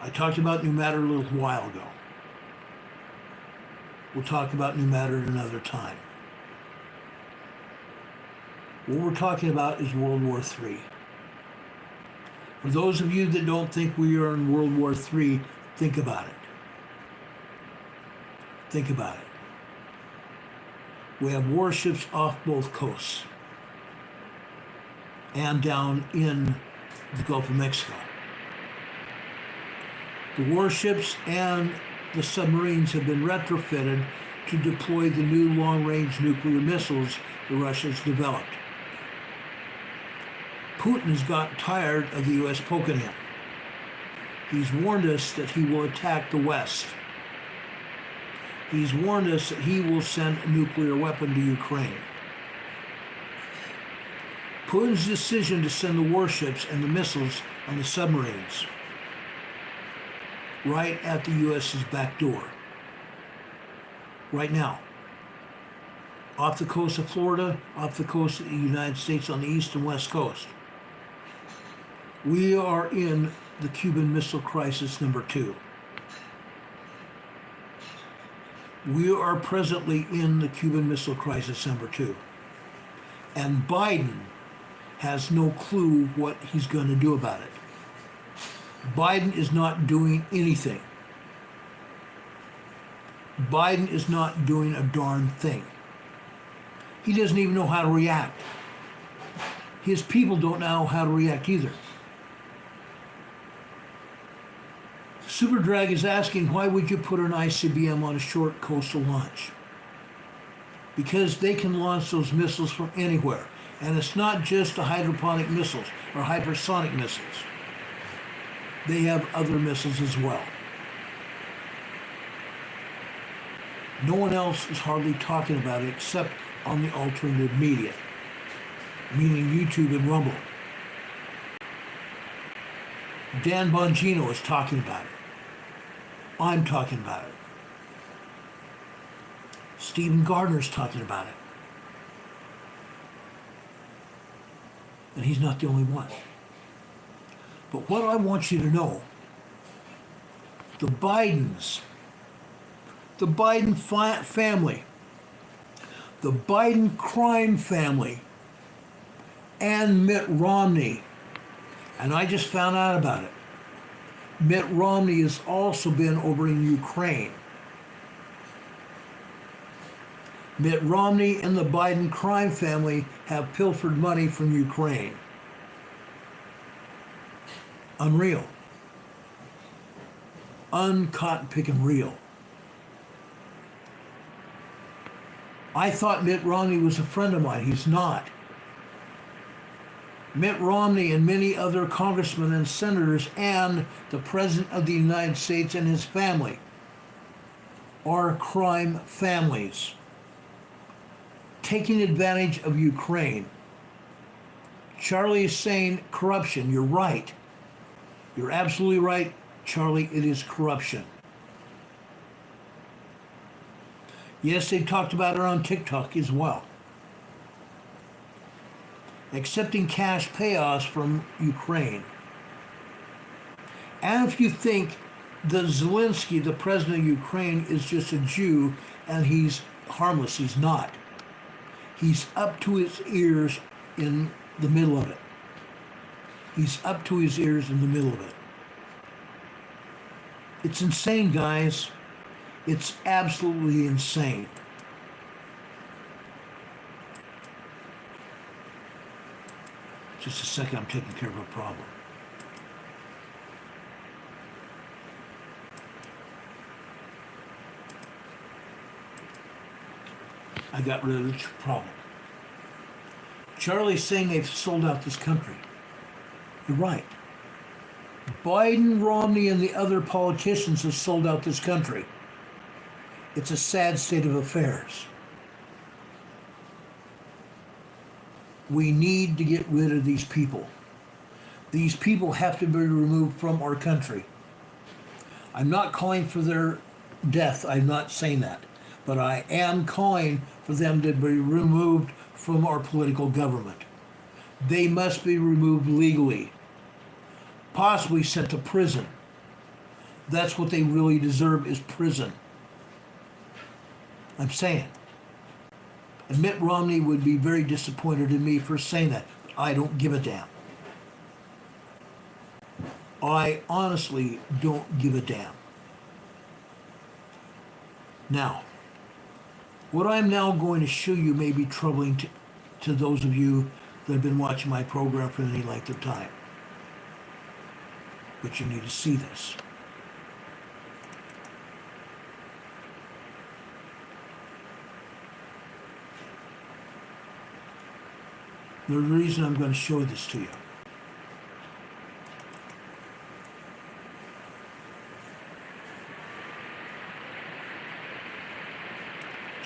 I talked about New Madrid a little while ago. We'll talk about New Madrid another time. What we're talking about is World War III. For those of you that don't think we are in World War III, think about it. Think about it. We have warships off both coasts and down in the Gulf of Mexico. The warships and the submarines have been retrofitted to deploy the new long-range nuclear missiles the Russians developed. Putin has gotten tired of the U.S. poking him. He's warned us that he will attack the West. He's warned us that he will send a nuclear weapon to Ukraine. Putin's decision to send the warships and the missiles on the submarines right at the U.S.'s back door. Right now. Off the coast of Florida, off the coast of the United States on the east and west coast. We are in the Cuban Missile Crisis number 2. We are presently in the Cuban Missile Crisis number 2. And Biden has no clue what he's going to do about it. Biden is not doing anything. Biden is not doing a darn thing. He doesn't even know how to react. His people don't know how to react either. Superdrag is asking, why would you put an ICBM on a short coastal launch? Because they can launch those missiles from anywhere. And it's not just the hydroponic missiles or hypersonic missiles. They have other missiles as well. No one else is hardly talking about it except on the alternative media, meaning YouTube and Rumble. Dan Bongino is talking about it. I'm talking about it. Stephen Gardner's talking about it. And he's not the only one. But what I want you to know, the Bidens, the Biden family, the Biden crime family, and Mitt Romney, and I just found out about it. Mitt Romney has also been over in Ukraine. Mitt Romney and the Biden crime family have pilfered money from Ukraine. Unreal. Uncotton picking real. I thought Mitt Romney was a friend of mine. He's not. Mitt Romney and many other congressmen and senators and the President of the United States and his family are crime families taking advantage of Ukraine. Charlie is saying corruption. You're right. You're absolutely right, Charlie. It is corruption. Yes, they talked about it on TikTok as well. Accepting cash payoffs from Ukraine. And if you think that Zelensky, the president of Ukraine, is just a Jew and he's harmless, he's not. He's up to his ears in the middle of it. He's up to his ears in the middle of it. It's insane, guys. It's absolutely insane. Just a second, I'm taking care of a problem. I got rid of the problem. Charlie's saying they've sold out this country. You're right. Biden, Romney, and the other politicians have sold out this country. It's a sad state of affairs. We need to get rid of these people. These people have to be removed from our country. I'm not calling for their death. I'm not saying that. But I am calling for them to be removed from our political government. They must be removed legally. Possibly sent to prison. That's what they really deserve, is prison. I'm saying. And Mitt Romney would be very disappointed in me for saying that. I don't give a damn. I honestly don't give a damn. Now, what I'm now going to show you may be troubling to those of you that have been watching my program for any length of time. But you need to see this. The reason I'm going to show this to you.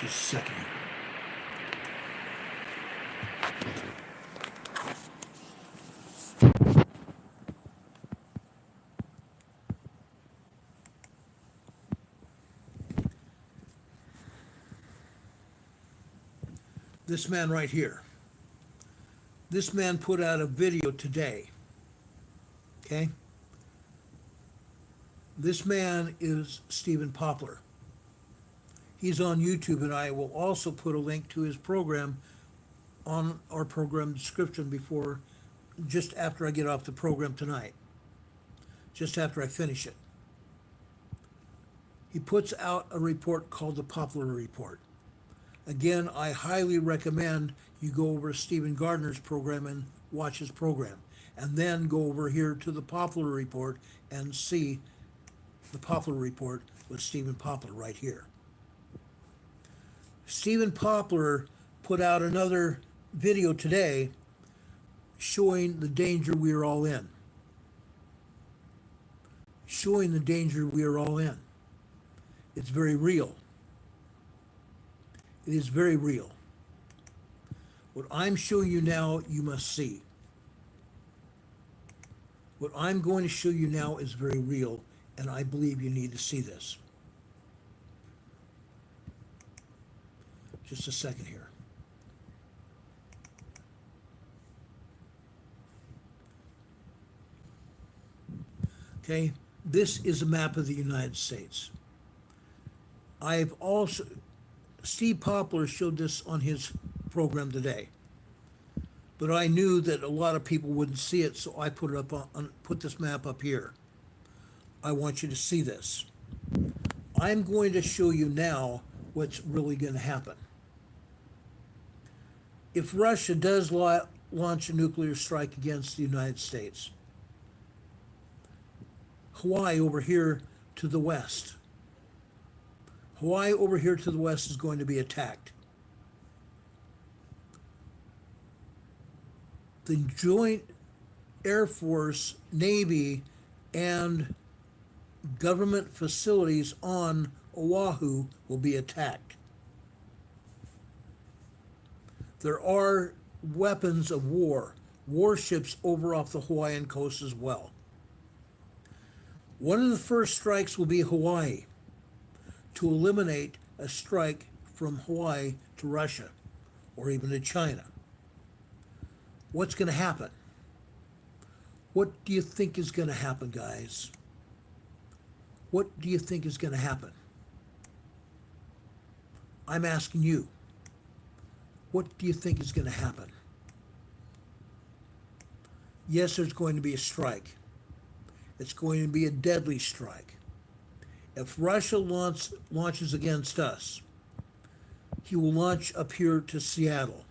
Just a second here. This man right here. This man put out a video today. Okay? This man is Stephen Poplar. He's on YouTube, and I will also put a link to his program on our program description just after I get off the program tonight. Just after I finish it. He puts out a report called the Poplar Report. Again, I highly recommend you go over to Stephen Gardner's program and watch his program. And then go over here to the Poplar Report and see the Poplar Report with Stephen Poplar right here. Stephen Poplar put out another video today showing the danger we are all in. Showing the danger we are all in. It's very real. It is very real. What I'm showing you now, you must see. What I'm going to show you now is very real, and I believe you need to see this. Just a second here. Okay, this is a map of the United States. I've also, Steve Poplar showed this on his program today, but I knew that a lot of people wouldn't see it, so I put it up put this map up here. I want you to see this. I'm going to show you now what's really going to happen. If Russia does launch a nuclear strike against the United States, Hawaii over here to the west, Hawaii over here to the west is going to be attacked. The Joint Air Force, Navy, and government facilities on Oahu will be attacked. There are weapons of war, warships over off the Hawaiian coast as well. One of the first strikes will be Hawaii, to eliminate a strike from Hawaii to Russia or even to China. What's going to happen? What do you think is going to happen, guys? What do you think is going to happen? I'm asking you. What do you think is going to happen? Yes, there's going to be a strike. It's going to be a deadly strike. If Russia launches against us, he will launch up here to Seattle.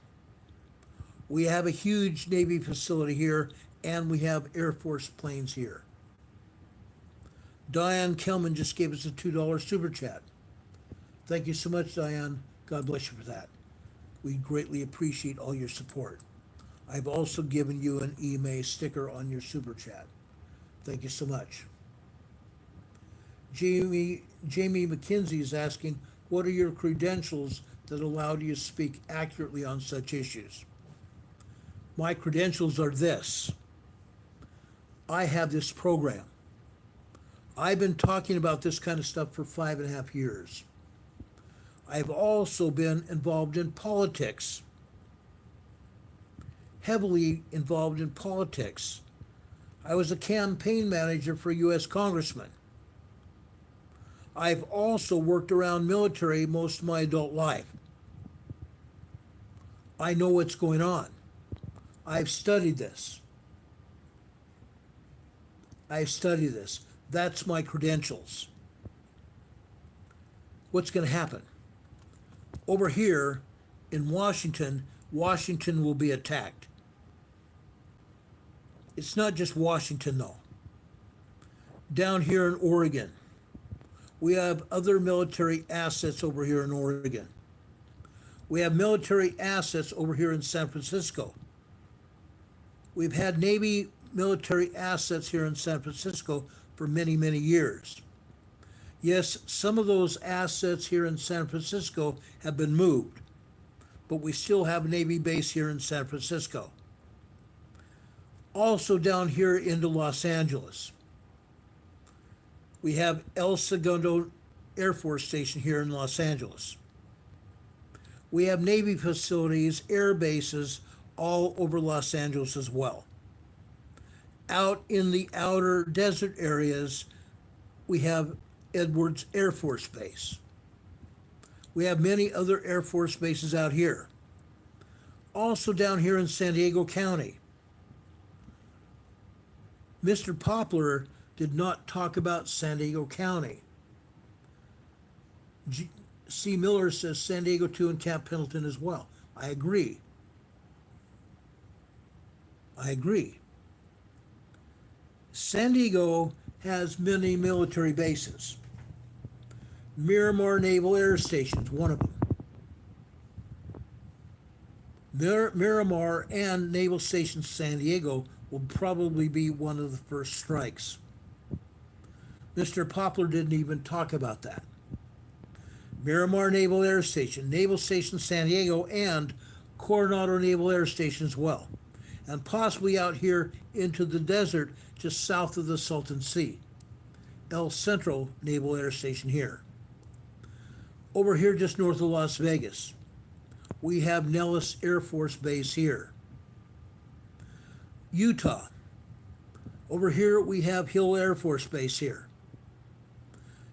We have a huge Navy facility here, and we have Air Force planes here. Diane Kelman just gave us a $2 super chat. Thank you so much, Diane. God bless you for that. We greatly appreciate all your support. I've also given you an EMA sticker on your super chat. Thank you so much. Jamie McKenzie is asking, what are your credentials that allow you to speak accurately on such issues? My credentials are this. I have this program. I've been talking about this kind of stuff for 5.5 years. I've also been involved in politics, heavily involved in politics. I was a campaign manager for a U.S. congressman. I've also worked around military most of my adult life. I know what's going on. I've studied this. That's my credentials. What's going to happen? Over here in Washington, Washington will be attacked. It's not just Washington, though. Down here in Oregon, we have other military assets over here in Oregon. We have military assets over here in San Francisco. We've had Navy military assets here in San Francisco for many, many years. Yes, some of those assets here in San Francisco have been moved, but we still have a Navy base here in San Francisco. Also down here into Los Angeles, we have El Segundo Air Force Station here in Los Angeles. We have Navy facilities, air bases all over Los Angeles as well. Out in the outer desert areas, we have Edwards Air Force Base. We have many other Air Force bases out here. Also down here in San Diego County. Mr. Poplar did not talk about San Diego County. C. Miller says San Diego 2 and Camp Pendleton as well. I agree. San Diego has many military bases. Miramar Naval Air Station is one of them. Miramar and Naval Station San Diego will probably be one of the first strikes. Mr. Poplar didn't even talk about that. Miramar Naval Air Station, Naval Station San Diego, and Coronado Naval Air Station as well. And possibly out here into the desert just south of the Salton Sea. El Centro Naval Air Station here. Over here just north of Las Vegas. we have Nellis Air Force Base here. Utah. Over here we have Hill Air Force Base here.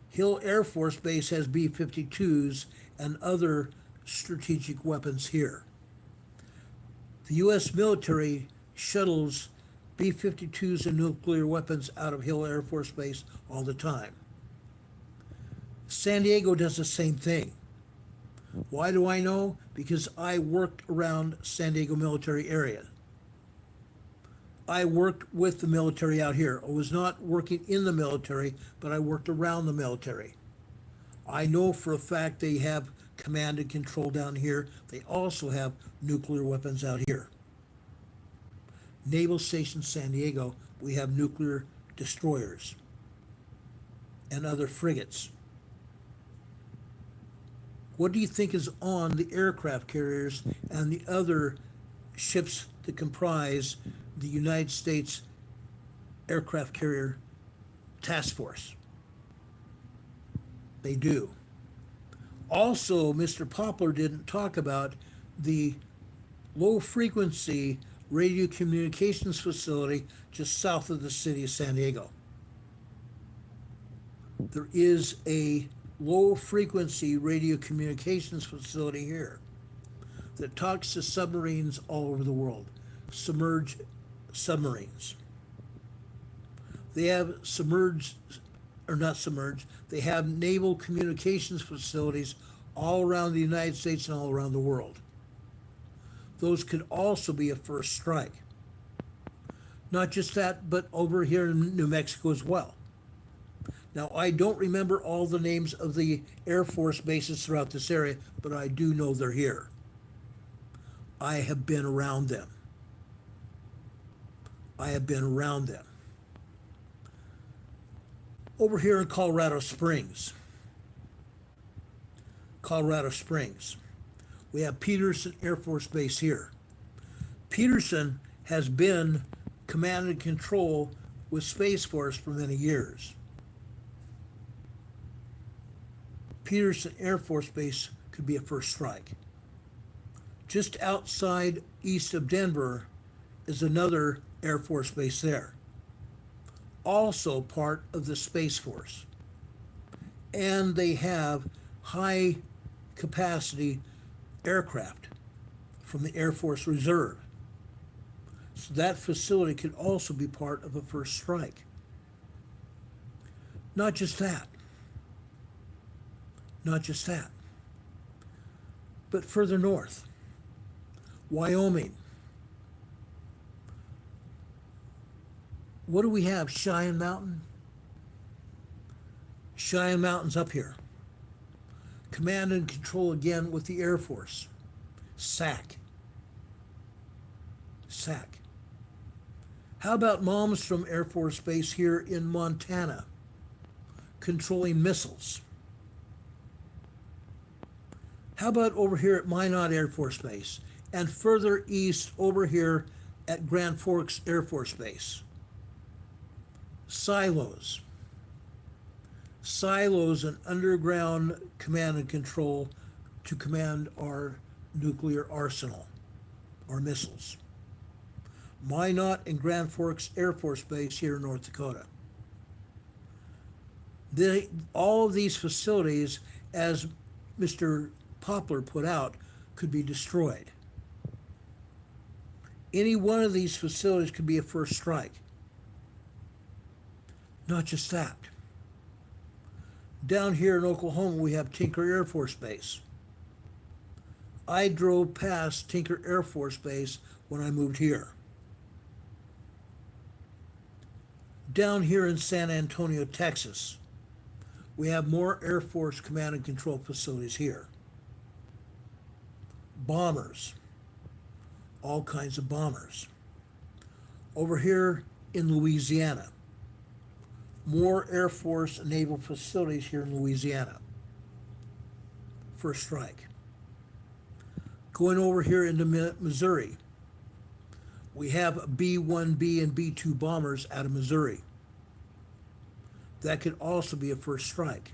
Hill Air Force Base has B-52s and other strategic weapons here. The U.S. military shuttles B-52s and nuclear weapons out of Hill Air Force Base all the time. San Diego does the same thing. Why do I know? Because I worked around San Diego military area. I worked with the military out here. I was not working in the military, but I worked around the military. I know for a fact they have command and control down here. They also have nuclear weapons out here. Naval Station San Diego, we have nuclear destroyers and other frigates. What do you think is on the aircraft carriers and the other ships that comprise the United States Aircraft Carrier Task Force? They do. Also, Mr. Poplar didn't talk about the low frequency radio communications facility just south of the city of San Diego. There is a low frequency radio communications facility here that talks to submarines all over the world, submerged submarines. They have they have naval communications facilities all around the United States and all around the world. Those could also be a first strike. Not just that, but over here in New Mexico as well. Now, I don't remember all the names of the Air Force bases throughout this area, but I do know they're here. I have been around them. Over here in Colorado Springs, we have Peterson Air Force Base here. Peterson has been command and control with Space Force for many years. Peterson Air Force Base could be a first strike. Just outside east of Denver is another Air Force Base there, also part of the Space Force. And they have high capacity aircraft from the Air Force Reserve. So that facility could also be part of a first strike. Not just that. But further north, Wyoming. What do we have? Cheyenne Mountain? Cheyenne Mountain's up here. Command and control again with the Air Force. SAC. How about Malmstrom Air Force Base here in Montana, controlling missiles? How about over here at Minot Air Force Base and further east over here at Grand Forks Air Force Base? Silos and underground command and control to command our nuclear arsenal or missiles. Minot and Grand Forks Air Force Base here in North Dakota. All of these facilities, as Mr. Poplar put out, could be destroyed. Any one of these facilities could be a first strike. Not just that. Down here in Oklahoma, we have Tinker Air Force Base. I drove past Tinker Air Force Base when I moved here. Down here in San Antonio, Texas, we have more Air Force command and control facilities here. Bombers, all kinds of bombers. Over here in Louisiana, more Air Force and naval facilities here in Louisiana. First strike. Going over here into Missouri, we have B-1B and B-2 bombers out of Missouri. That could also be a first strike.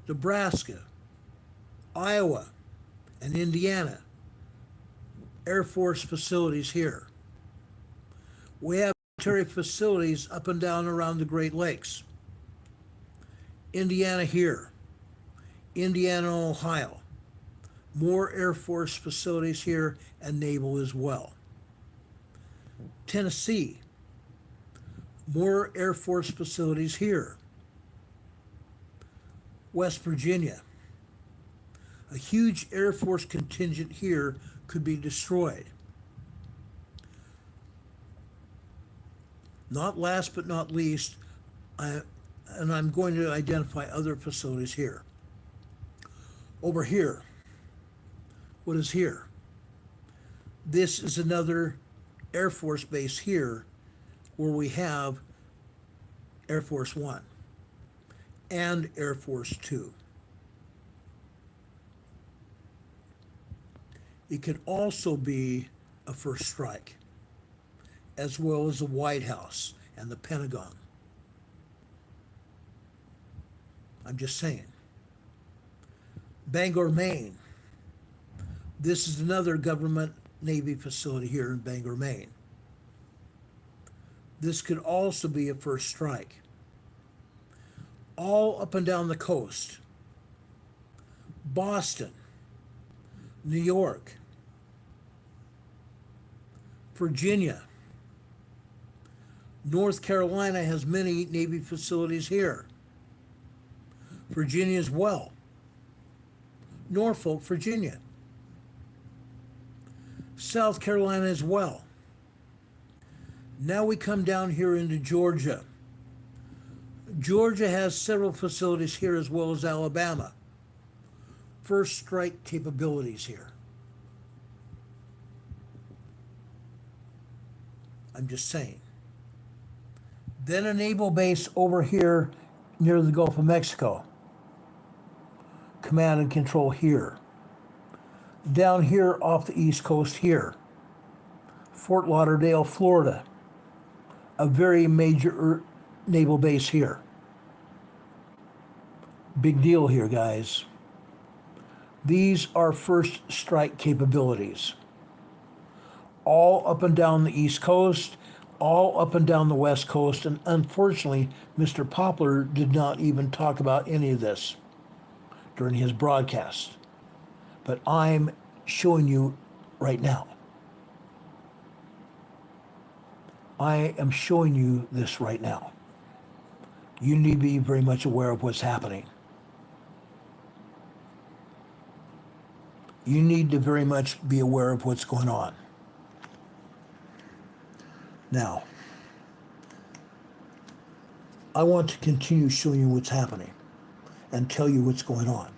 Nebraska, Iowa, and Indiana. Air Force facilities here. We have military facilities up and down around the Great Lakes. Indiana here. Indiana, Ohio. More Air Force facilities here and naval as well. Tennessee. More Air Force facilities here. West Virginia. A huge Air Force contingent here could be destroyed. Not last but not least, I'm going to identify other facilities here. Over here, what is here? This is another Air Force base here where we have Air Force One and Air Force Two. It could also be a first strike, as well as the White House and the Pentagon. I'm just saying. Bangor, Maine. This is another government Navy facility here in Bangor, Maine. This could also be a first strike. All up and down the coast. Boston, New York, Virginia. North Carolina has many Navy facilities here. Virginia as well. Norfolk, Virginia. South Carolina as well. Now we come down here into Georgia. Georgia has several facilities here as well as Alabama. First strike capabilities here. I'm just saying. Then a naval base over here near the Gulf of Mexico. Command and control here. Down here off the East Coast here. Fort Lauderdale, Florida. A very major naval base here. Big deal here, guys. These are first strike capabilities. All up and down the East Coast, all up and down the West Coast, and unfortunately, Mr. Poplar did not even talk about any of this during his broadcast. But I'm showing you right now. I am showing you this right now. You need to be very much aware of what's happening. You need to very much be aware of what's going on. Now, I want to continue showing you what's happening and tell you what's going on.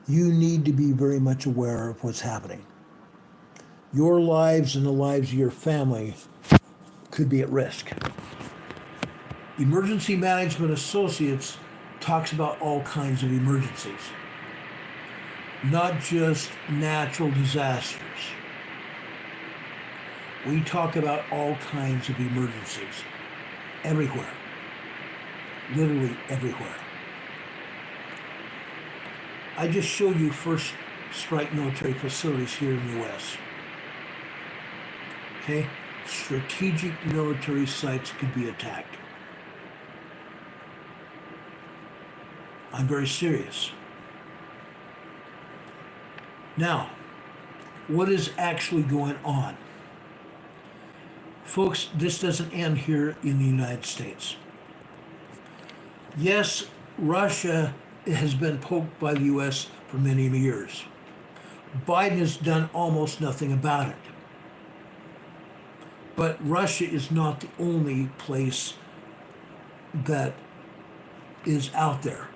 You need to be very much aware of what's happening. Your lives and the lives of your family could be at risk. Emergency Management Associates talks about all kinds of emergencies, not just natural disasters. We talk about all kinds of emergencies, everywhere, literally everywhere. I just showed you first strike military facilities here in the U.S. Okay? Strategic military sites could be attacked. I'm very serious. Now, what is actually going on? Folks, this doesn't end here in the United States. Yes, Russia has been poked by the U.S. for many years. Biden has done almost nothing about it. But Russia is not the only place that is out there.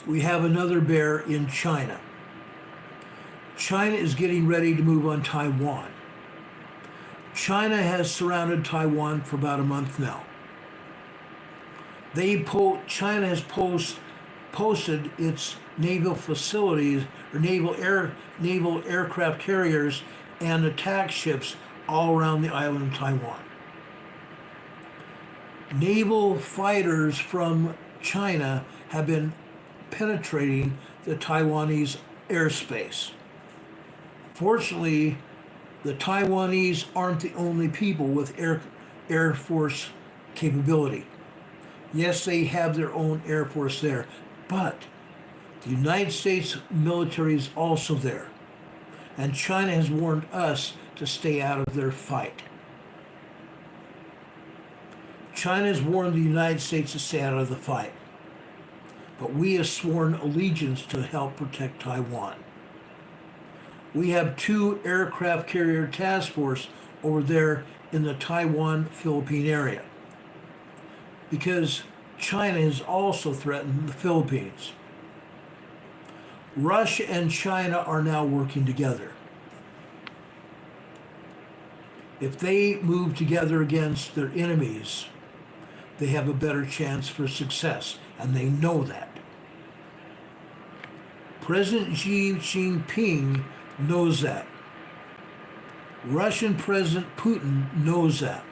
We have another bear in China. China is getting ready to move on Taiwan. China has surrounded Taiwan for about a month now. China has posted its naval facilities or naval aircraft carriers and attack ships all around the island of Taiwan. Naval fighters from China have been penetrating the Taiwanese airspace. Fortunately, the Taiwanese aren't the only people with Air Force capability. Yes, they have their own Air Force there, but the United States military is also there. And China has warned us to stay out of their fight. China has warned the United States to stay out of the fight. But we have sworn allegiance to help protect Taiwan. We have 2 aircraft carrier task force over there in the Taiwan-Philippine area, because China has also threatened the Philippines. Russia and China are now working together. If they move together against their enemies, they have a better chance for success, and they know that. President Xi Jinping knows that. Russian President Putin knows that.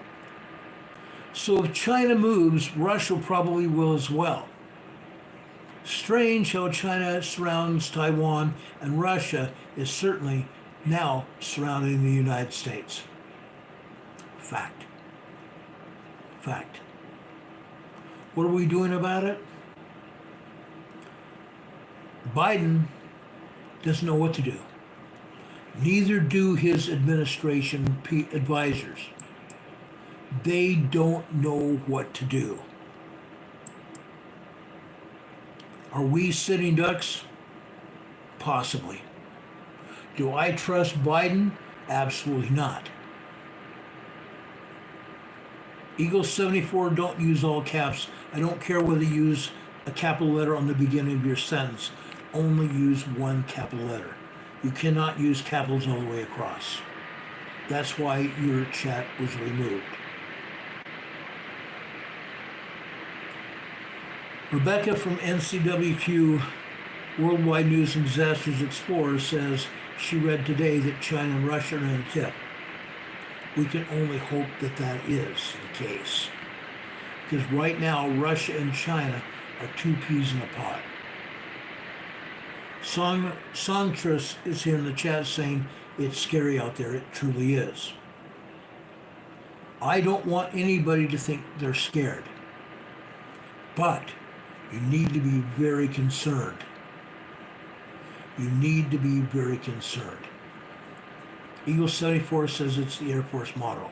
So if China moves, Russia probably will as well. Strange how China surrounds Taiwan, and Russia is certainly now surrounding the United States. Fact. Fact. What are we doing about it? Biden doesn't know what to do. Neither do his administration advisors. They don't know what to do. Are we sitting ducks? Possibly. Do I trust Biden? Absolutely not. Eagle 74, don't use all caps. I don't care whether you use a capital letter on the beginning of your sentence. Only use one capital letter. You cannot use capitals all the way across. That's why your chat was removed. Rebecca from NCWQ Worldwide News and Disasters Explorer says she read today that China and Russia are in a tip. We can only hope that that is the case. Because right now, Russia and China are 2 peas in a pod. Songtress is here in the chat saying it's scary out there. It truly is. I don't want anybody to think they're scared. But you need to be very concerned. You need to be very concerned. Eagle 74 says it's the Air Force motto.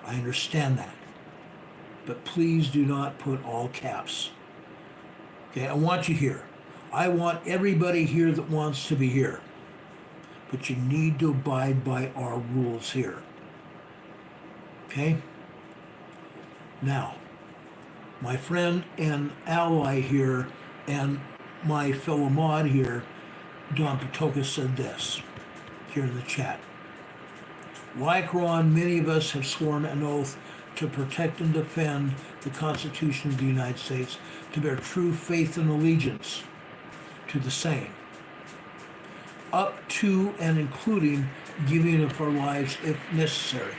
I understand that. But please do not put all caps. Okay, I want you here. I want everybody here that wants to be here. But you need to abide by our rules here. Okay? Now, my friend and ally here and my fellow mod here, Don Patoka, said this here in the chat. Like Ron, many of us have sworn an oath to protect and defend the Constitution of the United States, to bear true faith and allegiance to the same, up to and including giving of our lives if necessary.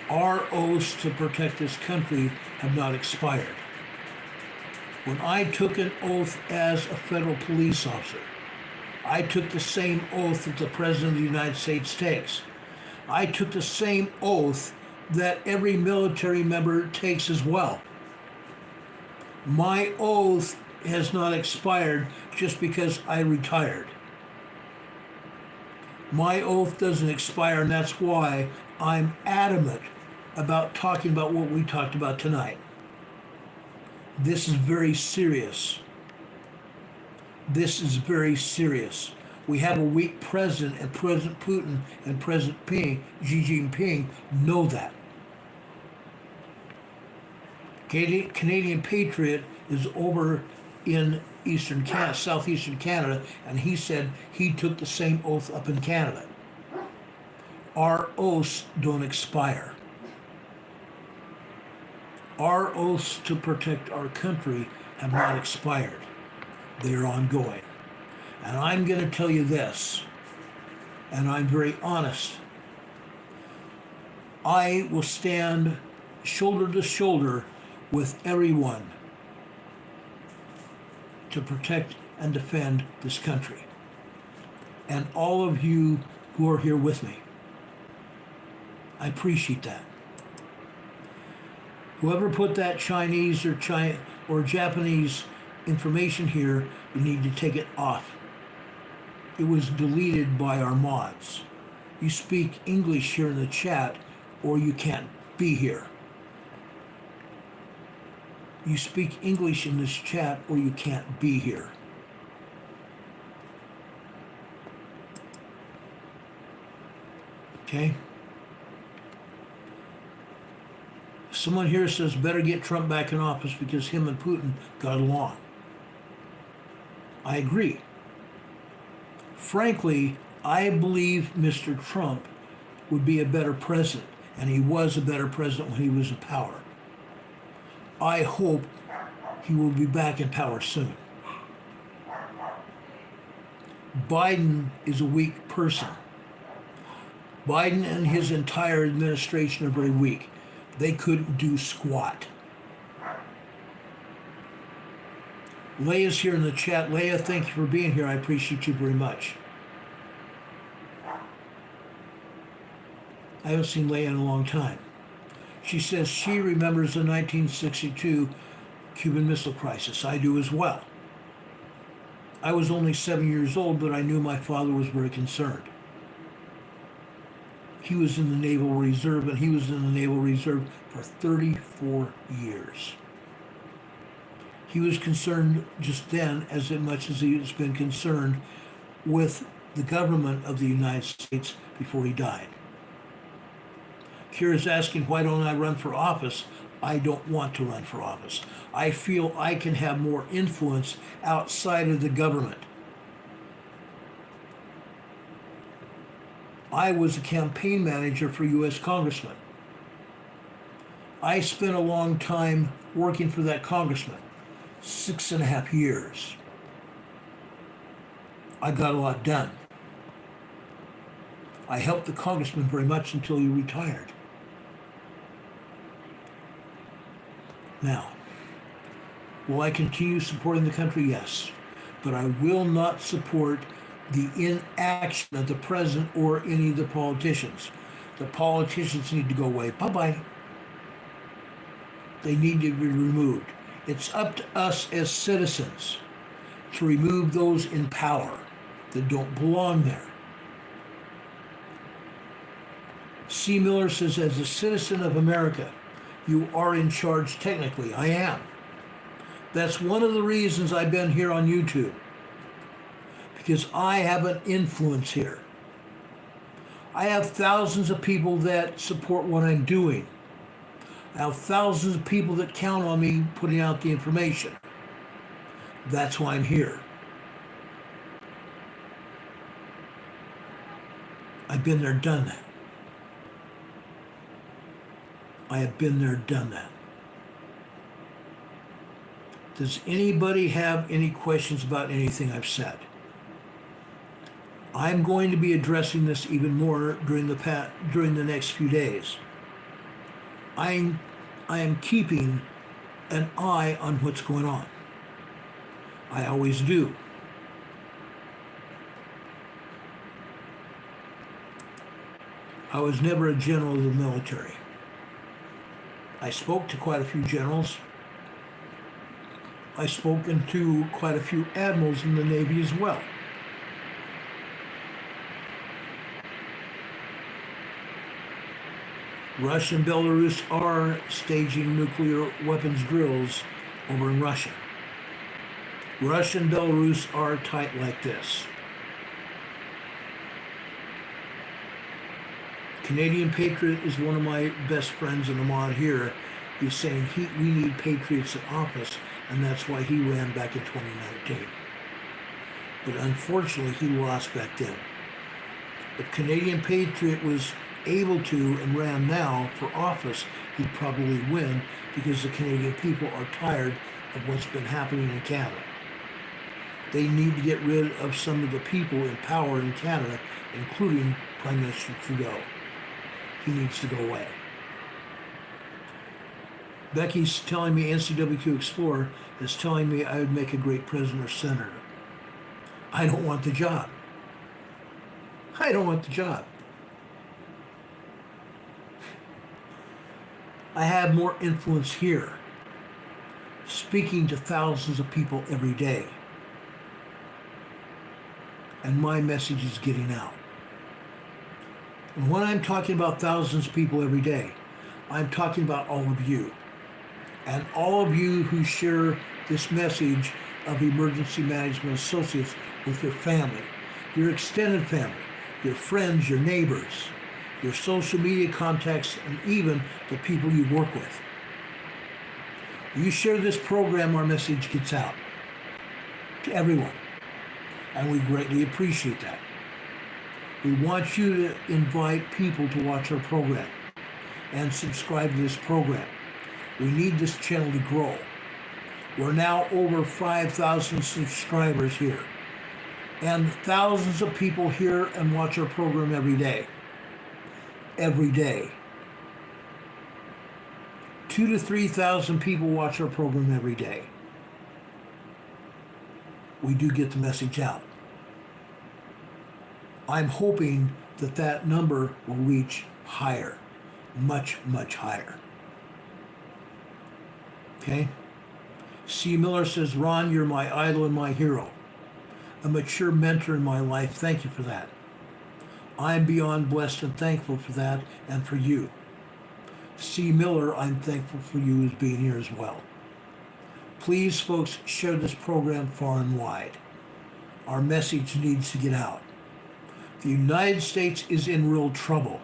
Our oaths to protect this country have not expired. When I took an oath as a federal police officer, I took the same oath that the President of the United States takes. I took the same oath that every military member takes as well. My oath has not expired just because I retired. My oath doesn't expire, and that's why I'm adamant about talking about what we talked about tonight. This is very serious. This is very serious. We have a weak president, and President Putin and President Xi Jinping know that. Canadian Patriot is over in southeastern Canada, and he said he took the same oath up in Canada. Our oaths don't expire. Our oaths to protect our country have not expired. They are ongoing. And I'm going to tell you this, and I'm very honest. I will stand shoulder to shoulder with everyone to protect and defend this country. And all of you who are here with me, I appreciate that. Whoever put that Chinese or Japanese information here, you need to take it off. It was deleted by our mods. You speak English here in the chat, or you can't be here. You speak English in this chat, or you can't be here. Okay? Someone here says better get Trump back in office because him and Putin got along. I agree. Frankly, I believe Mr. Trump would be a better president, and he was a better president when he was in power. I hope he will be back in power soon. Biden is a weak person. Biden and his entire administration are very weak. They couldn't do squat. Leia's here in the chat. Leia, thank you for being here. I appreciate you very much. I haven't seen Leia in a long time. She says she remembers the 1962 Cuban Missile Crisis. I do as well. I was only 7 years old, but I knew my father was very concerned. He was in the Naval Reserve, and he was in the Naval Reserve for 34 years. He was concerned just then as much as he has been concerned with the government of the United States before he died. Kira's asking, why don't I run for office? I don't want to run for office. I feel I can have more influence outside of the government. I was a campaign manager for U.S. congressmen. I spent a long time working for that congressman, 6.5 years. I got a lot done. I helped the congressman very much until he retired. Now, will I continue supporting the country? Yes. But I will not support the inaction of the president or any of the politicians. The politicians need to go away. Bye-bye. They need to be removed. It's up to us as citizens to remove those in power that don't belong there. C. Miller says, as a citizen of America, you are in charge technically. I am. That's one of the reasons I've been here on YouTube. Because I have an influence here. I have thousands of people that support what I'm doing. I have thousands of people that count on me putting out the information. That's why I'm here. I've been there, done that. I have been there, done that. Does anybody have any questions about anything I've said? I'm going to be addressing this even more during the next few days. I am keeping an eye on what's going on. I always do. I was never a general of the military. I spoke to quite a few generals. I've spoken to quite a few admirals in the Navy as well. Russia and Belarus are staging nuclear weapons drills over in Russia. Russia and Belarus are tight like this. Canadian Patriot is one of my best friends in the mod here. He's saying we need patriots in office, and that's why he ran back in 2019. But unfortunately, he lost back then. If Canadian Patriot was able to and ran now for office, he'd probably win because the Canadian people are tired of what's been happening in Canada. They need to get rid of some of the people in power in Canada, including Prime Minister Trudeau. He needs to go away. Becky's telling me NCWQ Explorer is telling me I would make a great president or senator. I don't want the job. I don't want the job. I have more influence here, speaking to thousands of people every day. And my message is getting out. And when I'm talking about thousands of people every day, I'm talking about all of you. And all of you who share this message of Emergency Management Associates with your family, your extended family, your friends, your neighbors, your social media contacts, and even the people you work with. You share this program, our message gets out to everyone. And we greatly appreciate that. We want you to invite people to watch our program and subscribe to this program. We need this channel to grow. We're now over 5,000 subscribers here. And thousands of people hear and watch our program every day. Every day. 2,000 to 3,000 people watch our program every day. We do get the message out. I'm hoping that that number will reach higher. Much, much higher. Okay? C. Miller says, Ron, you're my idol and my hero. A mature mentor in my life. Thank you for that. I'm beyond blessed and thankful for that and for you. C. Miller, I'm thankful for you as being here as well. Please, folks, share this program far and wide. Our message needs to get out. The United States is in real trouble.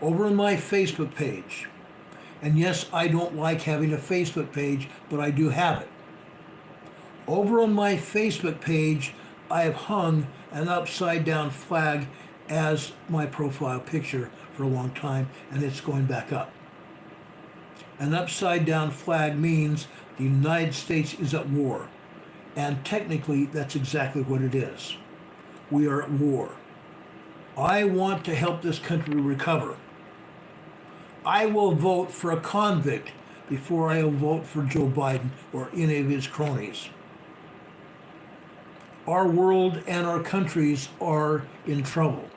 Over on my Facebook page, and yes, I don't like having a Facebook page, but I do have it. Over on my Facebook page, I have hung an upside down flag as my profile picture for a long time, and it's going back up. An upside down flag means the United States is at war, and technically that's exactly what it is. We are at war. I want to help this country recover. I will vote for a convict before I will vote for Joe Biden or any of his cronies. Our world and our countries are in trouble.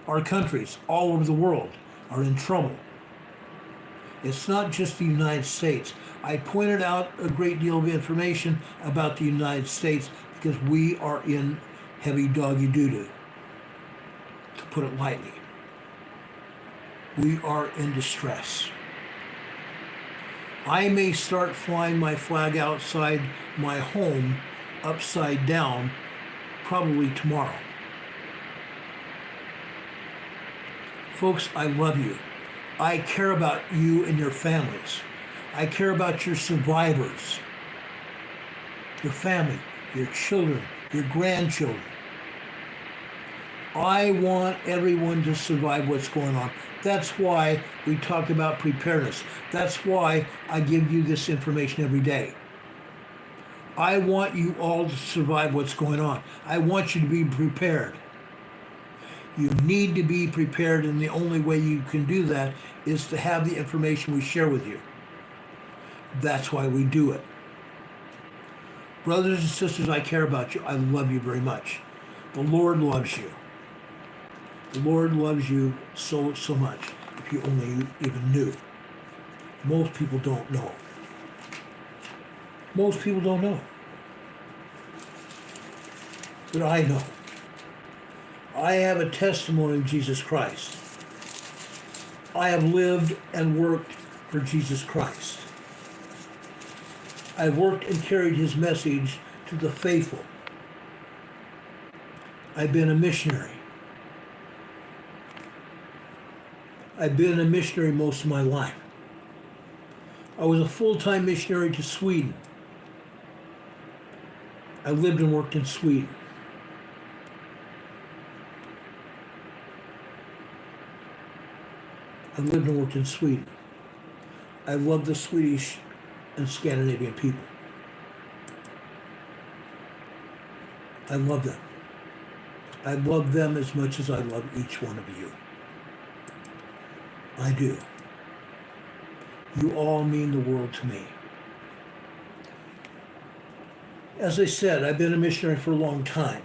Our countries all over the world are in trouble. It's not just the United States. I pointed out a great deal of information about the United States because we are in heavy doggy doo-doo, to put it lightly. We are in distress. I may start flying my flag outside my home upside down probably tomorrow. Folks, I love you. I care about you and your families. I care about your survivors, your family, your children, your grandchildren. I want everyone to survive what's going on. That's why we talk about preparedness. That's why I give you this information every day. I want you all to survive what's going on. I want you to be prepared. You need to be prepared, and the only way you can do that is to have the information we share with you. That's why we do it. Brothers and sisters, I care about you. I love you very much. The Lord loves you. The Lord loves you so, so much, if you only even knew. Most people don't know. Most people don't know. But I know. I have a testimony of Jesus Christ. I have lived and worked for Jesus Christ. I've worked and carried his message to the faithful. I've been a missionary. I've been a missionary most of my life. I was a full-time missionary to Sweden. I lived and worked in Sweden. I lived and worked in Sweden. I love the Swedish and Scandinavian people. I love them. I love them as much as I love each one of you. I do. You all mean the world to me. As I said, I've been a missionary for a long time.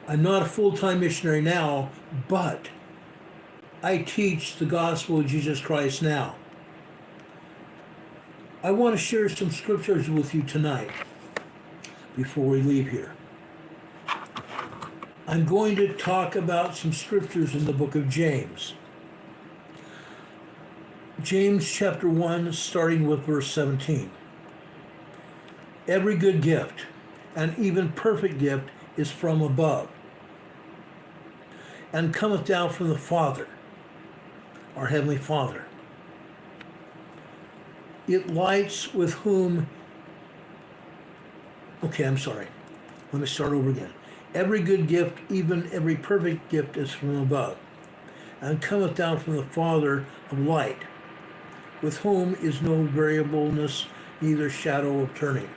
I'm not a full-time missionary now, but I teach the gospel of Jesus Christ now. I want to share some scriptures with you tonight before we leave here. I'm going to talk about some scriptures in the book of James. James chapter 1, starting with verse 17. Every good gift, and even perfect gift, is from above, and cometh down from the Father, our Heavenly Father. It lights with whom... Let me start over again. Every good gift, even every perfect gift, is from above, and cometh down from the Father of light, with whom is no variableness, neither shadow of turning.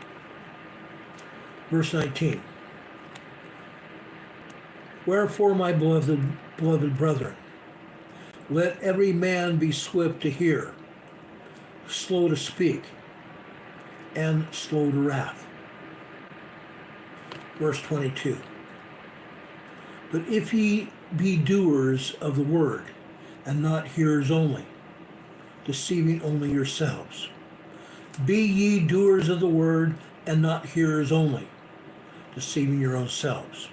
Verse 19. Wherefore, my beloved brethren, let every man be swift to hear, slow to speak, and slow to wrath. Verse 22. But if ye be doers of the word, and not hearers only, deceiving only yourselves. Be ye doers of the word, and not hearers only, deceiving your own selves.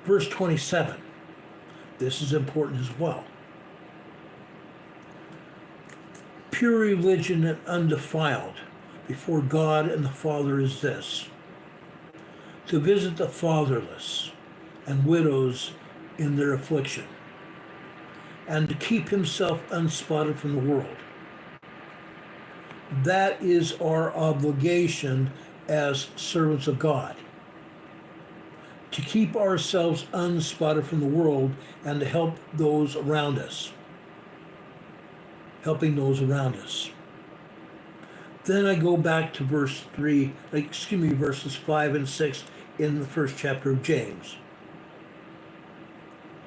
Verse 27. This is important as well. Pure religion and undefiled before God and the Father is this: to visit the fatherless and widows in their affliction, and to keep himself unspotted from the world. That is our obligation as servants of God, to keep ourselves unspotted from the world and to help those around us, helping those around us. Then I go back to verses 5 and 6 in the first chapter of James.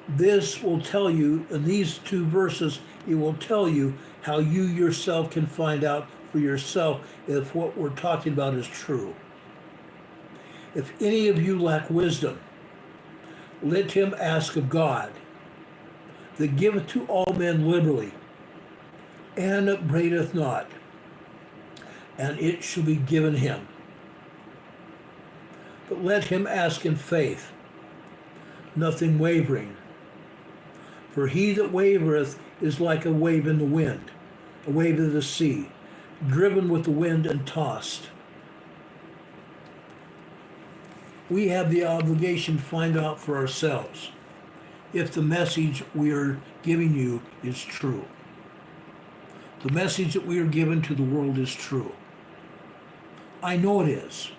This will tell you, in these two verses, it will tell you how you yourself can find out for yourself if what we're talking about is true. If any of you lack wisdom, let him ask of God, that giveth to all men liberally, and upbraideth not, and it shall be given him. But let him ask in faith, nothing wavering. For he that wavereth is like a wave in the wind, a wave of the sea, driven with the wind and tossed. We have the obligation to find out for ourselves if the message we are giving you is true. The message that we are given to the world is true. I know it is,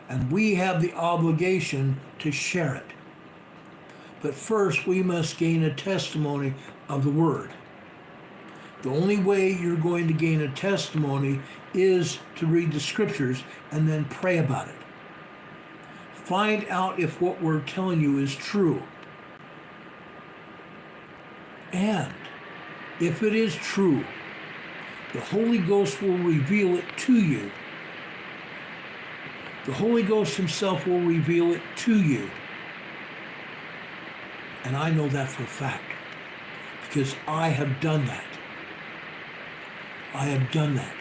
and we have the obligation to share it. But first, we must gain a testimony of the Word. The only way you're going to gain a testimony is to read the Scriptures and then pray about it. Find out if what we're telling you is true. And if it is true, the Holy Ghost will reveal it to you. The Holy Ghost himself will reveal it to you. And I know that for a fact, because I have done that. I have done that.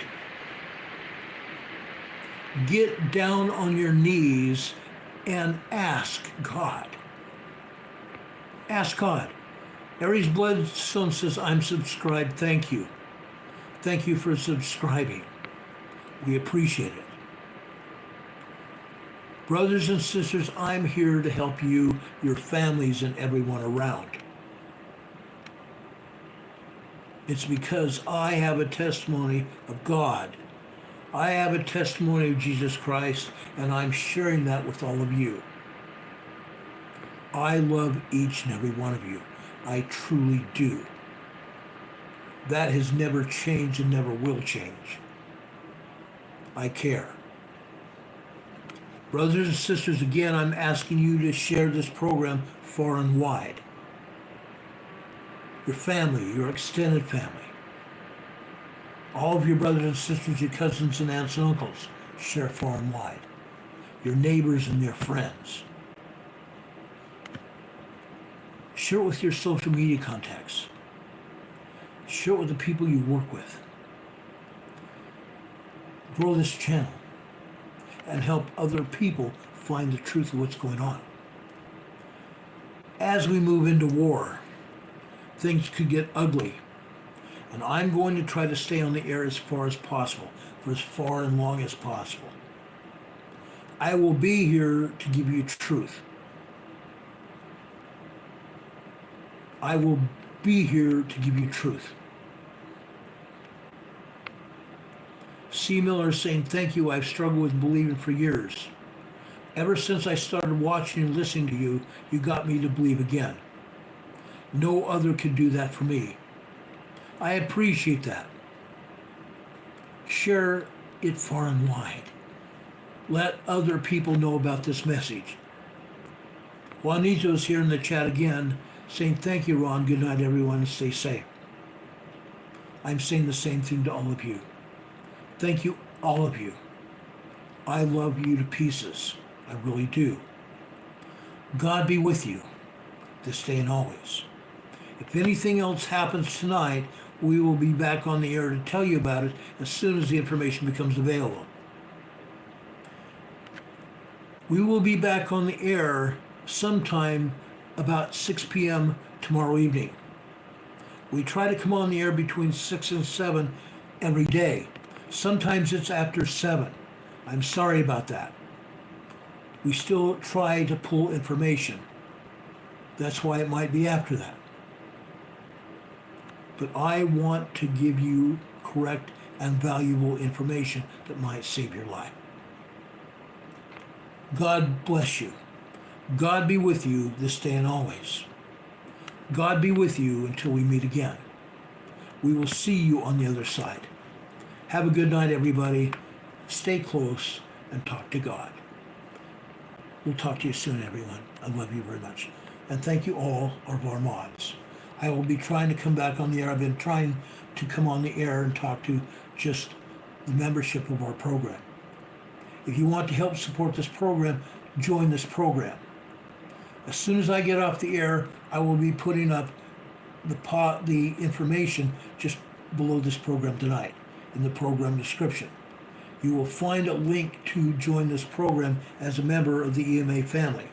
Get down on your knees and ask God. Ask God. Aries Bloodstone says, I'm subscribed. Thank you. Thank you for subscribing. We appreciate it. Brothers and sisters, I'm here to help you, your families, and everyone around. It's because I have a testimony of God. I have a testimony of Jesus Christ, and I'm sharing that with all of you. I love each and every one of you. I truly do. That has never changed and never will change. I care. Brothers and sisters, again, I'm asking you to share this program far and wide. your family, your extended family, all of your brothers and sisters, your cousins and aunts and uncles. Share far and wide. Your neighbors and your friends. Share it with your social media contacts. Share it with the people you work with. Grow this channel and help other people find the truth of what's going on. As we move into war, things could get ugly. And I'm going to try to stay on the air as far as possible, for as far and long as possible. I will be here to give you truth. I will be here to give you truth. C. Miller saying, thank you. I've struggled with believing for years. Ever since I started watching and listening to you, you got me to believe again. No other could do that for me. I appreciate that. Share it far and wide. Let other people know about this message. Juanito's here in the chat again, saying, thank you, Ron. Good night, everyone, and stay safe. I'm saying the same thing to all of you. Thank you, all of you. I love you to pieces. I really do. God be with you this day and always. If anything else happens tonight, we will be back on the air to tell you about it as soon as the information becomes available. We will be back on the air sometime about 6 p.m. tomorrow evening. We try to come on the air between 6 and 7 every day. Sometimes it's after 7. I'm sorry about that. We still try to pull information. That's why it might be after that. But I want to give you correct and valuable information that might save your life. God bless you. God be with you this day and always. God be with you until we meet again. We will see you on the other side. Have a good night, everybody. Stay close and talk to God. We'll talk to you soon, everyone. I love you very much. And thank you all of our mods. I will be trying to come back on the air. I've been trying to come on the air and talk to just the membership of our program. If you want to help support this program, join this program. As soon as I get off the air, I will be putting up the information just below this program tonight in the program description. You will find a link to join this program as a member of the EMA family.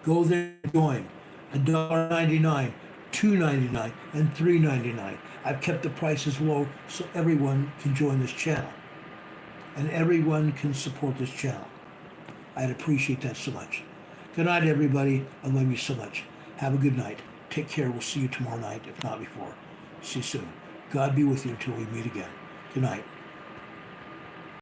Go there and join. $1.99, $2.99, and $3.99. I've kept the prices low so everyone can join this channel. And everyone can support this channel. I'd appreciate that so much. Good night, everybody. I love you so much. Have a good night. Take care. We'll see you tomorrow night, if not before. See you soon. God be with you until we meet again. Good night.